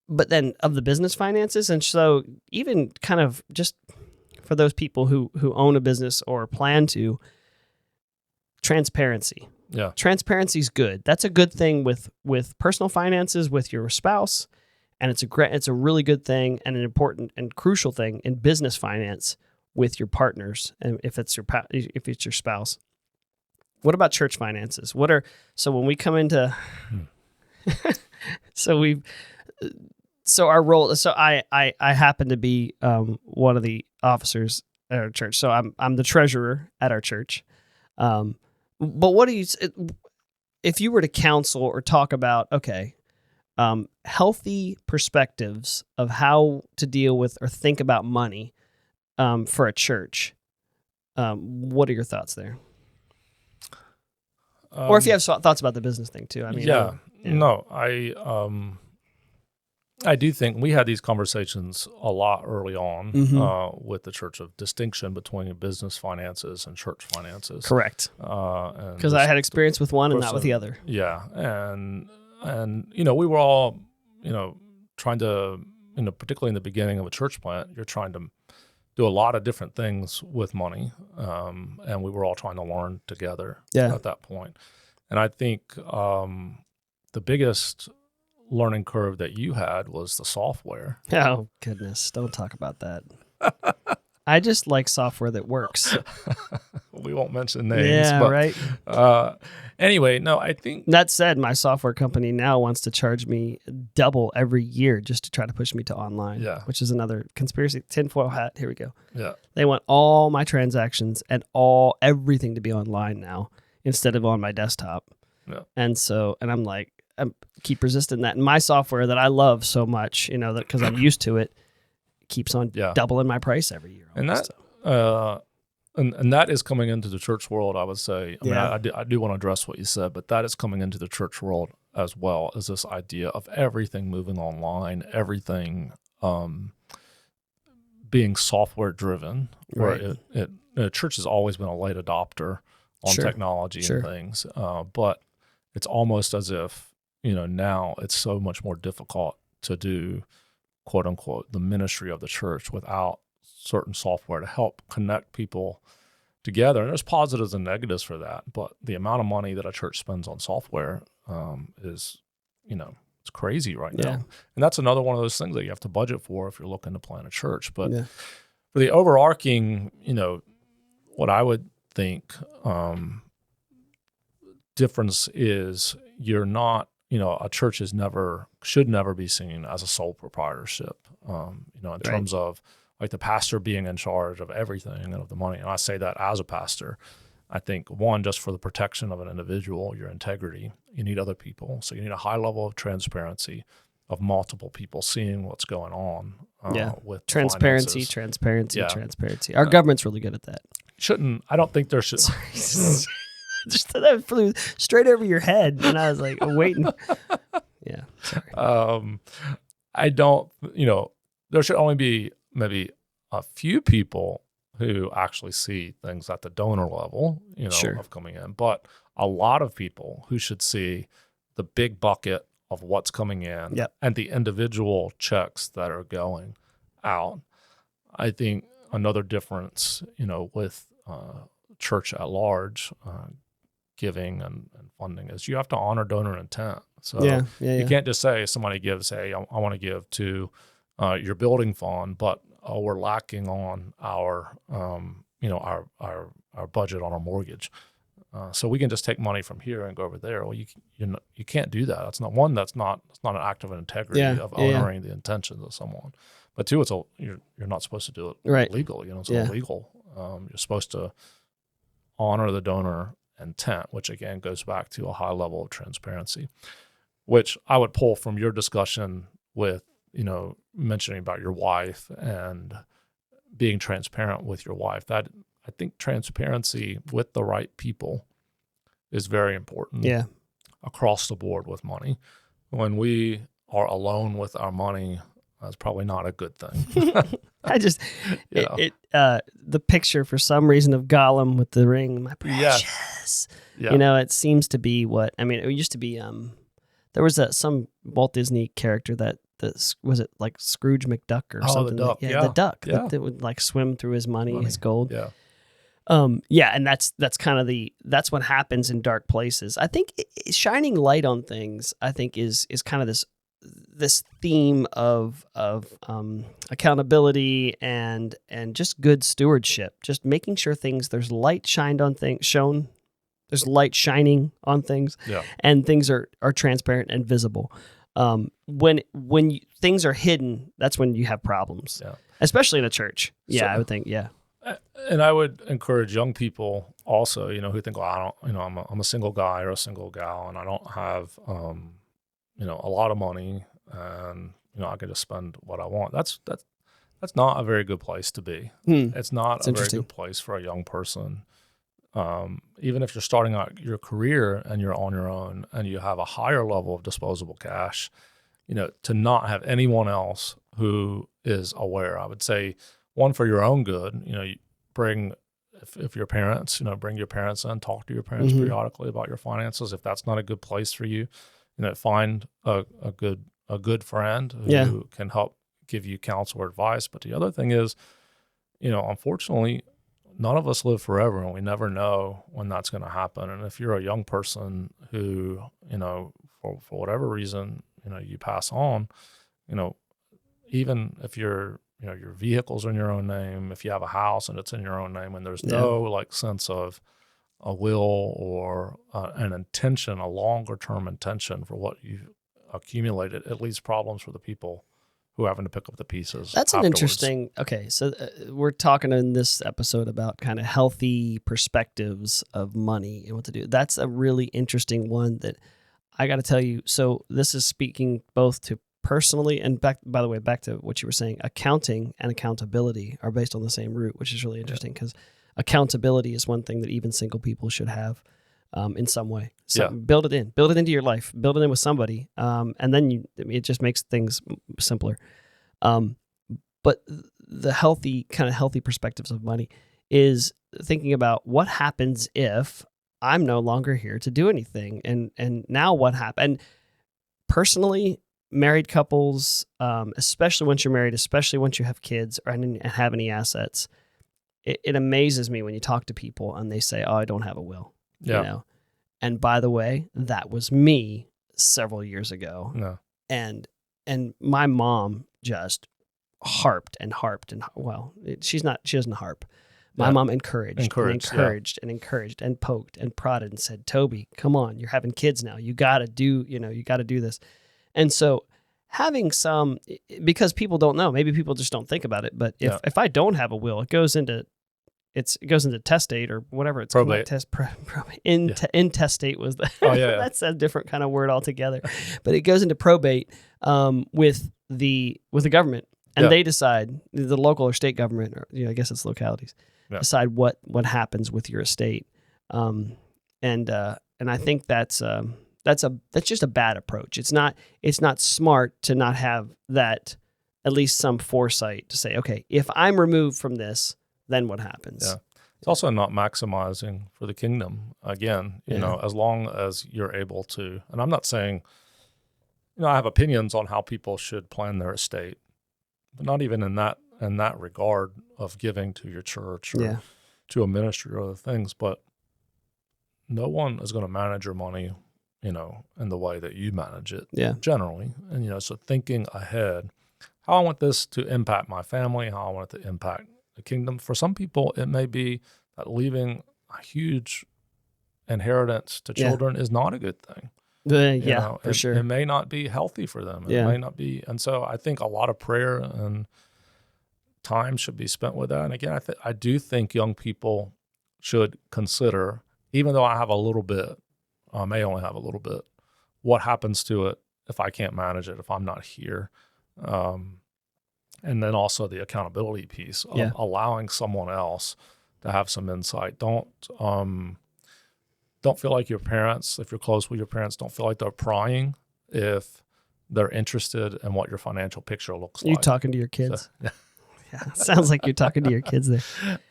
B: but then of the business finances. And so even kind of just for those people who own a business or plan to, transparency.
A: Yeah.
B: Transparency is good. That's a good thing with personal finances, with your spouse. And it's a really good thing and an important and crucial thing in business finance with your partners, and if it's your spouse. What about church finances? So when we come into so our role, so I happen to be one of the officers at our church. So I'm the treasurer at our church. But what do you, if you were to counsel or talk about, healthy perspectives of how to deal with or think about money for a church, what are your thoughts there? Or if you have thoughts about the business thing too. I mean,
A: no, I do think we had these conversations a lot early on with the church of distinction between business finances and church finances.
B: Correct. Because I had experience with one and not with the other.
A: Yeah, and we were all trying to particularly in the beginning of a church plant, you're trying to do a lot of different things with money, and we were all trying to learn together at that point. And I think the biggest learning curve that you had was the software.
B: Oh, goodness. Don't talk about that. I just like software that works.
A: We won't mention names.
B: Yeah,
A: but,
B: right.
A: Anyway, no, I think...
B: That said, my software company now wants to charge me double every year just to try to push me to online, which is another conspiracy. Tinfoil hat, here we go.
A: Yeah.
B: They want all my transactions and everything to be online now instead of on my desktop.
A: Yeah.
B: And I'm like, I keep resisting that. And my software that I love so much, because I'm used to it, keeps on doubling my price every year.
A: And that, and that is coming into the church world, I would say. I mean, I do want to address what you said, but that is coming into the church world as well, as this idea of everything moving online, everything being software driven, where the church has always been a late adopter on technology and things, but it's almost as if now it's so much more difficult to do, quote unquote, the ministry of the church without certain software to help connect people together. And there's positives and negatives for that, but the amount of money that a church spends on software is, it's crazy right now. And that's another one of those things that you have to budget for if you're looking to plant a church. But for the overarching, what I would think difference is you're not, a church should never be seen as a sole proprietorship, in terms of like the pastor being in charge of everything and of the money. And I say that as a pastor. I think, one, just for the protection of an individual, your integrity, you need other people. So you need a high level of transparency of multiple people seeing what's going on with
B: transparency. Our government's really good at that.
A: I don't think there should...
B: Just that flew straight over your head, and I was like, waiting. Yeah, sorry.
A: I don't, there should only be maybe a few people who actually see things at the donor level, of coming in, but a lot of people who should see the big bucket of what's coming in and the individual checks that are going out. I think another difference, with church at large, giving and funding is you have to honor donor intent. So you can't just say somebody gives, hey, I want to give to your building fund, but we're lacking on our budget on our mortgage. So we can just take money from here and go over there. Well, you can't do that. That's not an act of integrity of honoring the intentions of someone. But two, you're not supposed to do it legally. It's illegal. You're supposed to honor the donor intent, which again goes back to a high level of transparency, which I would pull from your discussion with, mentioning about your wife and being transparent with your wife. That I think transparency with the right people is very important across the board with money. When we are alone with our money, that's probably not a good thing.
B: I just, the picture for some reason of Gollum with the ring, my precious, it seems to be it used to be, there was some Walt Disney character that was it like Scrooge McDuck or something?
A: The duck.
B: The duck that would like swim through his money, his gold.
A: Yeah.
B: And that's kind of that's what happens in dark places. I think shining light on things, I think is kind of this this theme of accountability and just good stewardship, just making sure there's light shined on things, there's light shining on things,
A: Yeah.
B: and things are transparent and visible. When things are hidden, that's when you have problems,
A: Yeah.
B: especially in a church. Yeah,
A: So-
B: I would think. Yeah,
A: And I would encourage young people also, who think, well, I don't, I'm a single guy or a single gal, and I don't have, a lot of money, and I can just spend what I want. That's not a very good place to be. It's not
B: That's
A: a very
B: interesting.
A: good place for a young person. Even if you're starting out your career and you're on your own and you have a higher level of disposable cash, to not have anyone else who is aware. I would say, one, for your own good, you bring, if your parents, bring your parents in, talk to your parents periodically about your finances. If that's not a good place for you, find a good friend who can help give you counsel or advice. But the other thing is, unfortunately, none of us live forever, and we never know when that's going to happen. And if you're a young person who, for whatever reason, you pass on, even if your vehicles are in your own name, if you have a house and it's in your own name, and there's no sense of a will or an intention, a longer term intention for what you've accumulated, it leaves problems for the people who are having to pick up the pieces.
B: That's
A: afterwards.
B: an interesting. Okay, so we're talking in this episode about kind of healthy perspectives of money and what to do. That's a really interesting one that I got to tell you. So this is speaking both to personally and back to what you were saying. Accounting and accountability are based on the same root, which is really interesting because accountability is one thing that even single people should have in some way. So build it into your life, build it in with somebody, and then it just makes things simpler. But the healthy perspectives of money is thinking about what happens if I'm no longer here to do anything, and now what happened. Personally, married couples, especially once you're married, especially once you have kids and have any assets, it amazes me when you talk to people and they say, "Oh, I don't have a will."
A: Yeah.
B: And by the way, that was me several years ago.
A: No.
B: And my mom just harped and she doesn't harp. My mom encouraged and poked and prodded and said, "Tobey, come on, you're having kids now. You got to do this." And so having some, because people don't know, maybe people just don't think about it. But if I don't have a will, it goes into testate or whatever it's
A: probate.
B: Probate. Intestate was the that's a different kind of word altogether. But it goes into probate with the government, and they decide, the local or state government, or I guess it's localities, decide what happens with your estate. And I think that's just a bad approach. It's not smart to not have that, at least some foresight to say, okay, if I'm removed from this, then what happens?
A: Yeah. It's also not maximizing for the kingdom. Again, as long as you're able to, and I'm not saying, I have opinions on how people should plan their estate, but not even in that regard of giving to your church or to a ministry or other things. But no one is going to manage your money, in the way that you manage it generally. And, so thinking ahead, how I want this to impact my family, how I want it to impact the kingdom. For some people, it may be that leaving a huge inheritance to children is not a good thing.
B: For sure.
A: It may not be healthy for them. It may not be. And so I think a lot of prayer and time should be spent with that. And again, I do think young people should consider, even though I have a little bit, I may only have a little bit, what happens to it if I can't manage it, if I'm not here. And then also the accountability piece of allowing someone else to have some insight. Don't feel like your parents, if you're close with your parents, don't feel like they're prying if they're interested in what your financial picture looks like.
B: You talking to your kids? So, sounds like you're talking to your kids there.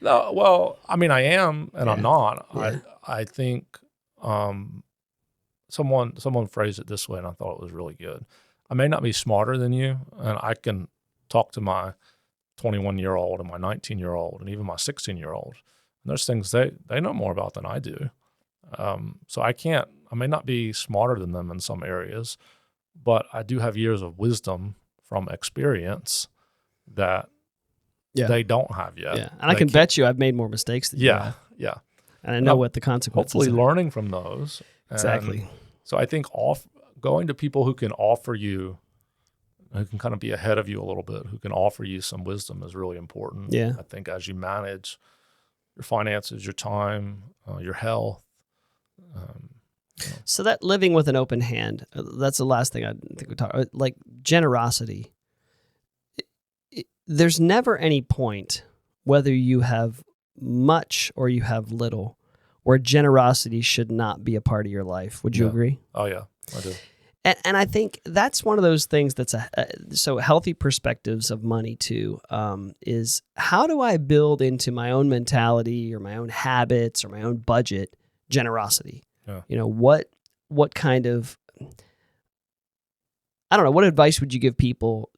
A: No, well, I mean, I am, and I'm not. Yeah. I think someone phrased it this way, and I thought it was really good. I may not be smarter than you, and I can talk to my 21-year-old and my 19-year-old and even my 16-year-old. And there's things they know more about than I do. So I may not be smarter than them in some areas, but I do have years of wisdom from experience that they don't have yet.
B: Yeah, and I can bet you I've made more mistakes than you have.
A: Yeah.
B: And I know what the consequences
A: hopefully
B: are.
A: learning from those.
B: Exactly.
A: So I think going to people who can offer you, who can kind of be ahead of you a little bit, who can offer you some wisdom is really important.
B: Yeah.
A: I think as you manage your finances, your time, your health.
B: So that living with an open hand, that's the last thing I think we talk about. Like generosity. There's never any point, whether you have much or you have little, where generosity should not be a part of your life. Would you agree?
A: Oh, yeah, I do.
B: And I think that's one of those things that's so healthy perspectives of money too, is how do I build into my own mentality or my own habits or my own budget generosity?
A: Yeah.
B: You know, what kind of, I don't know, what advice would you give people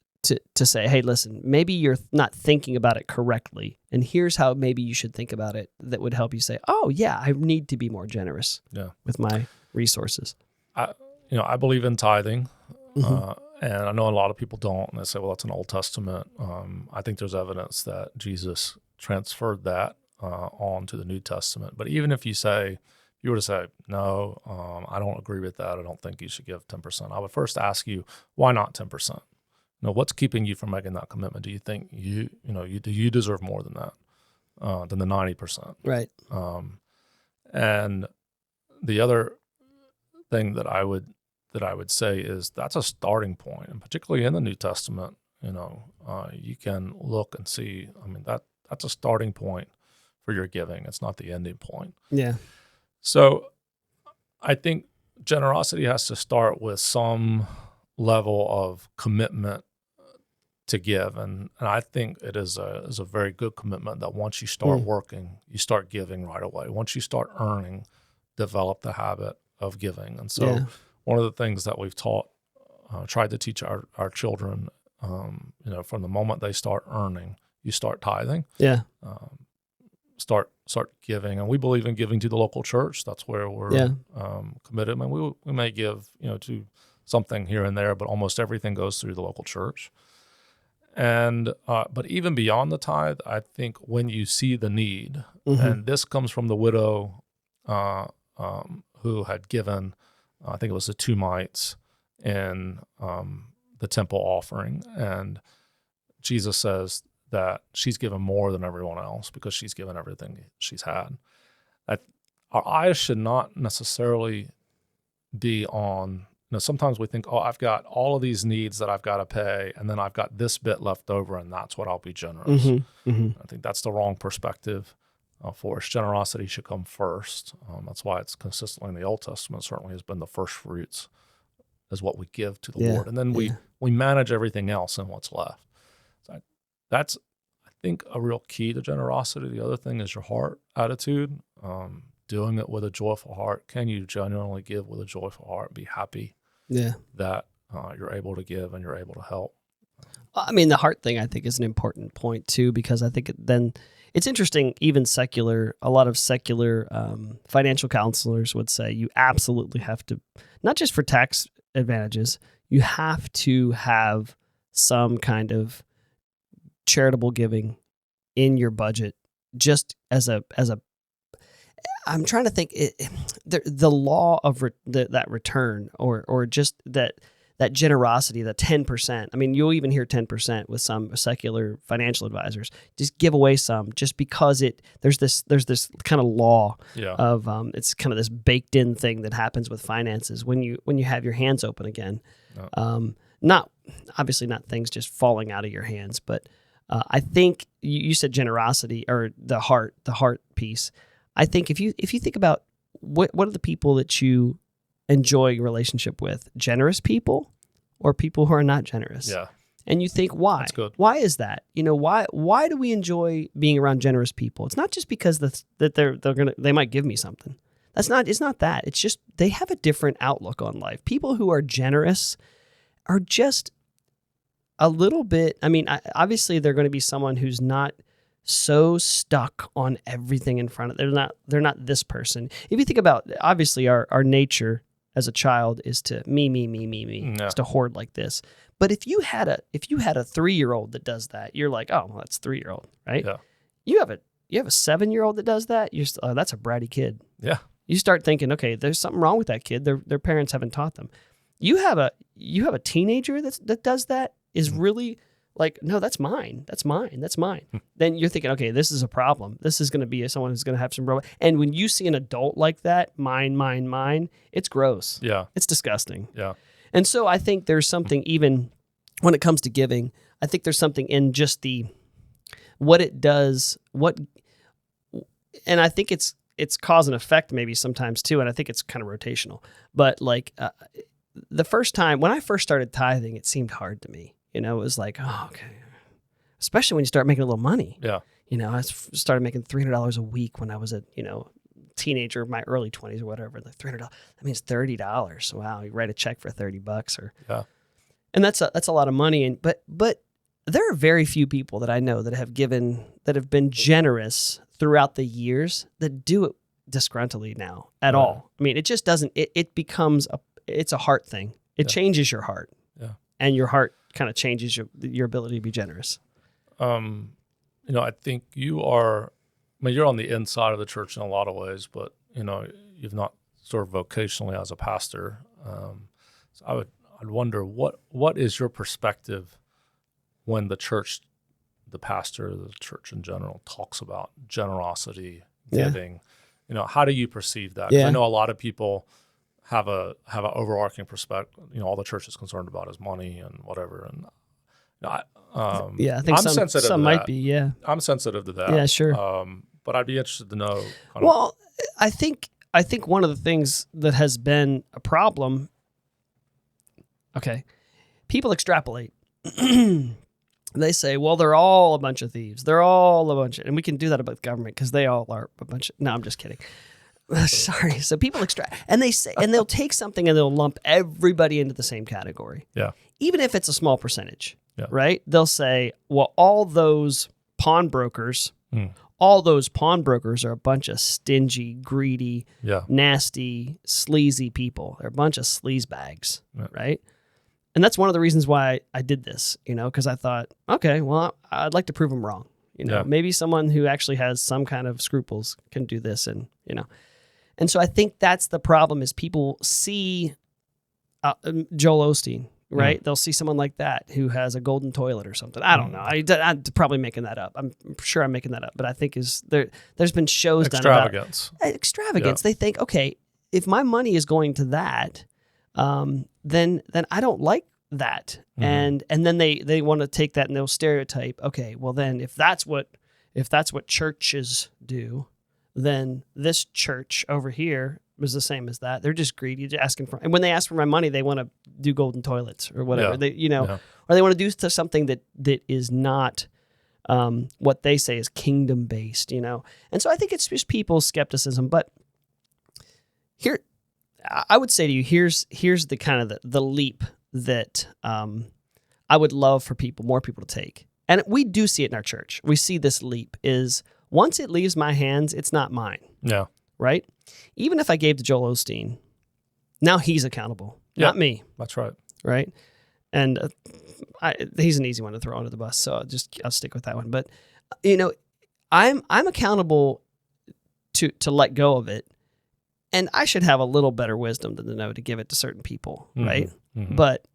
B: to say, hey, listen, maybe you're not thinking about it correctly, and here's how maybe you should think about it that would help you say, oh yeah, I need to be more generous with my resources.
A: I believe in tithing,
B: Mm-hmm.
A: and I know a lot of people don't, and they say, well, that's an Old Testament. I think there's evidence that Jesus transferred that on to the New Testament. But even if you were to say, no, I don't agree with that, I don't think you should give 10%, I would first ask you, why not 10%? What's keeping you from making that commitment? Do you think do you deserve more than that, than the 90%?
B: Right.
A: And the other thing that I would say is that's a starting point, and particularly in the New Testament, you can look and see. I mean, that's a starting point for your giving. It's not the ending point.
B: Yeah.
A: So I think generosity has to start with some level of commitment to give, and I think it is a very good commitment that once you start working, you start giving right away. Once you start earning, develop the habit of giving. And so one of the things that we've tried to teach our children, from the moment they start earning, you start tithing.
B: Yeah.
A: Start giving, and we believe in giving to the local church. That's where we're committed. I mean, we may give to something here and there, but almost everything goes through the local church. And but even beyond the tithe, I think when you see the need, and this comes from the widow who had given, I think it was the 2 mites in the temple offering, and Jesus says that she's given more than everyone else because she's given everything she's had. Our eyes should not necessarily be on, sometimes we think, oh, I've got all of these needs that I've got to pay, and then I've got this bit left over, and that's what I'll be generous. I think that's the wrong perspective for us. Generosity should come first. That's why it's consistently in the Old Testament, certainly has been the first fruits is what we give to the Lord. And then we manage everything else and what's left. So that's, I think, a real key to generosity. The other thing is your heart attitude, doing it with a joyful heart. Can you genuinely give with a joyful heart? Be happy that you're able to give and you're able to help.
B: I mean, the heart thing, I think, is an important point, too, because I think then it's interesting, even a lot of secular financial counselors would say you absolutely have to, not just for tax advantages, you have to have some kind of charitable giving in your budget, just as a I'm trying to think, the law of that return or just that generosity, the 10%. I mean, you'll even hear 10% with some secular financial advisors. Just give away some, just because there's this kind of law of it's kind of this baked in thing that happens with finances when you have your hands open again. Not obviously not things just falling out of your hands, but I think you said generosity or the heart piece. I think if you think about what are the people that you enjoy a relationship with, generous people or people who are not generous?
A: Yeah.
B: And you think, why?
A: That's good.
B: Why is that? Why do we enjoy being around generous people? It's not just because that they might give me something. It's not that. It's just they have a different outlook on life. People who are generous are just a little bit, I mean, obviously they're going to be someone who's not so stuck on everything in front of them. They're not this person. If you think about, obviously, our nature as a child is to me,
A: Yeah.
B: is to hoard like this. But if you had a 3-year-old that does that, you're like, oh, well, that's 3-year-old, right?
A: Yeah.
B: You have a 7-year-old that does that. That's a bratty kid.
A: Yeah.
B: You start thinking, okay, there's something wrong with that kid. Their parents haven't taught them. You have a teenager that does that is really like, no, that's mine. That's mine. That's mine. Then you're thinking, okay, this is a problem. This is going to be someone who's going to have some problem. And when you see an adult like that, mine, it's gross.
A: Yeah.
B: It's disgusting.
A: Yeah.
B: And so I think there's something, even when it comes to giving, I think there's something in just what it does, and I think it's cause and effect maybe sometimes too, and I think it's kind of rotational. But like the first time, when I first started tithing, it seemed hard to me. It was like, oh, okay. Especially when you start making a little money.
A: Yeah.
B: I started making $300 a week when I was a, teenager, my early 20s or whatever. Like $300, that means $30. Wow, you write a check for $30
A: Yeah.
B: and that's a lot of money. And but there are very few people that I know that have been generous throughout the years that do it disgruntledly now at all. I mean, it just doesn't. It becomes it's a heart thing. It changes your heart.
A: Yeah.
B: And your heart kind of changes your ability to be generous.
A: I think you're on the inside of the church in a lot of ways, but you've not sort of vocationally as a pastor. So I'd wonder what is your perspective when the pastor, the church in general, talks about generosity, giving. How do you perceive that? 'Cause I know a lot of people have an overarching perspective. All the church is concerned about is money and whatever. And I think
B: I'm sensitive. Some might be. Yeah,
A: I'm sensitive to that.
B: Yeah, sure.
A: But I'd be interested to know.
B: I think one of the things that has been a problem. Okay, people extrapolate. They say, well, they're all a bunch of thieves. They're all a bunch of, and we can do that about the government because they all are a bunch of, no, I'm just kidding. Sorry. So people and they say, and they'll take something and they'll lump everybody into the same category.
A: Yeah.
B: Even if it's a small percentage,
A: yeah.
B: Right? They'll say, well, all those pawnbrokers are a bunch of stingy, greedy, nasty, sleazy people. They're a bunch of sleaze bags, right? And that's one of the reasons why I did this, because I thought, okay, well, I'd like to prove them wrong. Maybe someone who actually has some kind of scruples can do this, and And so I think that's the problem is people see Joel Osteen, right? They'll see someone like that who has a golden toilet or something. I don't know. I'm probably making that up. I'm sure I'm making that up, but I think there's been shows done about extravagance. Yeah. They think, okay, if my money is going to that, then I don't like that. And then they want to take that and they'll stereotype, okay, well then if that's what churches do, then this church over here was the same as that. They're just greedy, just asking for. And when they ask for my money, they want to do golden toilets or whatever. Yeah. Or they want to do something that is not what they say is kingdom based. And so I think it's just people's skepticism. But here, I would say to you, here's the kind of the leap that I would love for more people to take. And we do see it in our church. We see this leap is once it leaves my hands, it's not mine.
A: Yeah.
B: Right? Even if I gave to Joel Osteen, now he's accountable, not me.
A: That's right.
B: Right? And he's an easy one to throw under the bus, so I'll stick with that one. But I'm accountable to let go of it, and I should have a little better wisdom than to know to give it to certain people, right? Mm-hmm. But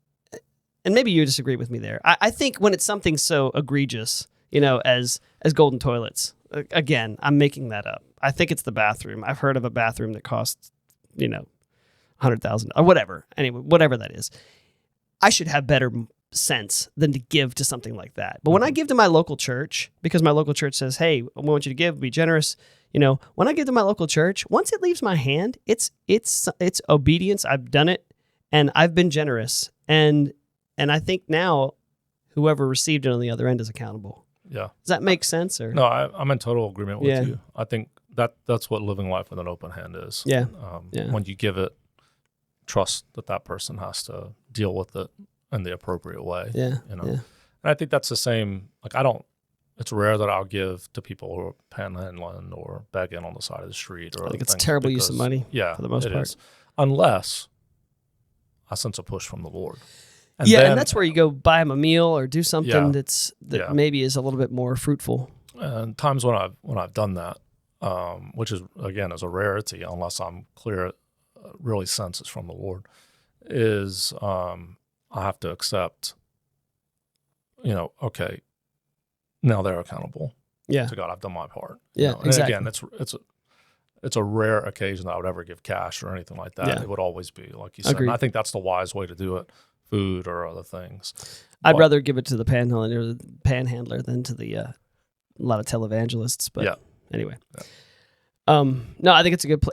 B: and maybe you disagree with me there. I think when it's something so egregious, as golden toilets. Again, I'm making that up. I think it's the bathroom. I've heard of a bathroom that costs, $100,000 or whatever. Anyway, whatever that is. I should have better sense than to give to something like that. But when I give to my local church, because my local church says, hey, I want you to give, be generous. When I give to my local church, once it leaves my hand, it's obedience. I've done it and I've been generous. And I think now whoever received it on the other end is accountable. Yeah. Does that make sense? Or?
A: No, I'm in total agreement with you. I think that's what living life with an open hand is.
B: Yeah.
A: When you give it, trust that person has to deal with it in the appropriate way.
B: Yeah.
A: And I think that's the same. Like it's rare that I'll give to people who are panhandling or begging on the side of the street. Or
B: I think it's a terrible use of money.
A: Yeah,
B: for the most part.
A: Is. Unless I sense a push from the Lord.
B: And that's where you go buy them a meal or do something
A: Yeah.
B: that maybe is a little bit more fruitful.
A: And times when I've done that, which is again is a rarity, unless I'm clear, really sense it's from the Lord, is I have to accept, okay, now they're accountable to God. I've done my part.
B: Yeah,
A: And
B: exactly.
A: again, it's a rare occasion that I would ever give cash or anything like that.
B: Yeah.
A: It would always be, like you said.
B: Agreed.
A: And I think that's the wise way to do it, food or other things.
B: I'd rather give it to the panhandler than to the a lot of televangelists. But anyway.
A: Yeah.
B: No, I think it's a good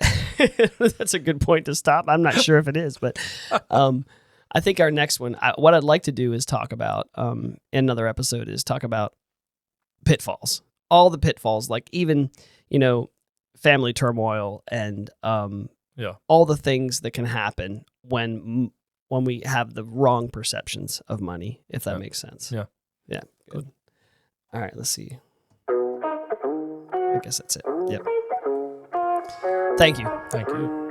B: that's a good point to stop. I'm not sure if it is, but I think our next one, what I'd like to do is talk about in another episode is talk about pitfalls, all the pitfalls, like even, family turmoil and all the things that can happen when we have the wrong perceptions of money, if that makes sense.
A: Yeah.
B: Yeah. Good. All right, let's see. I guess that's it. Yep. Thank you.
A: Thank you.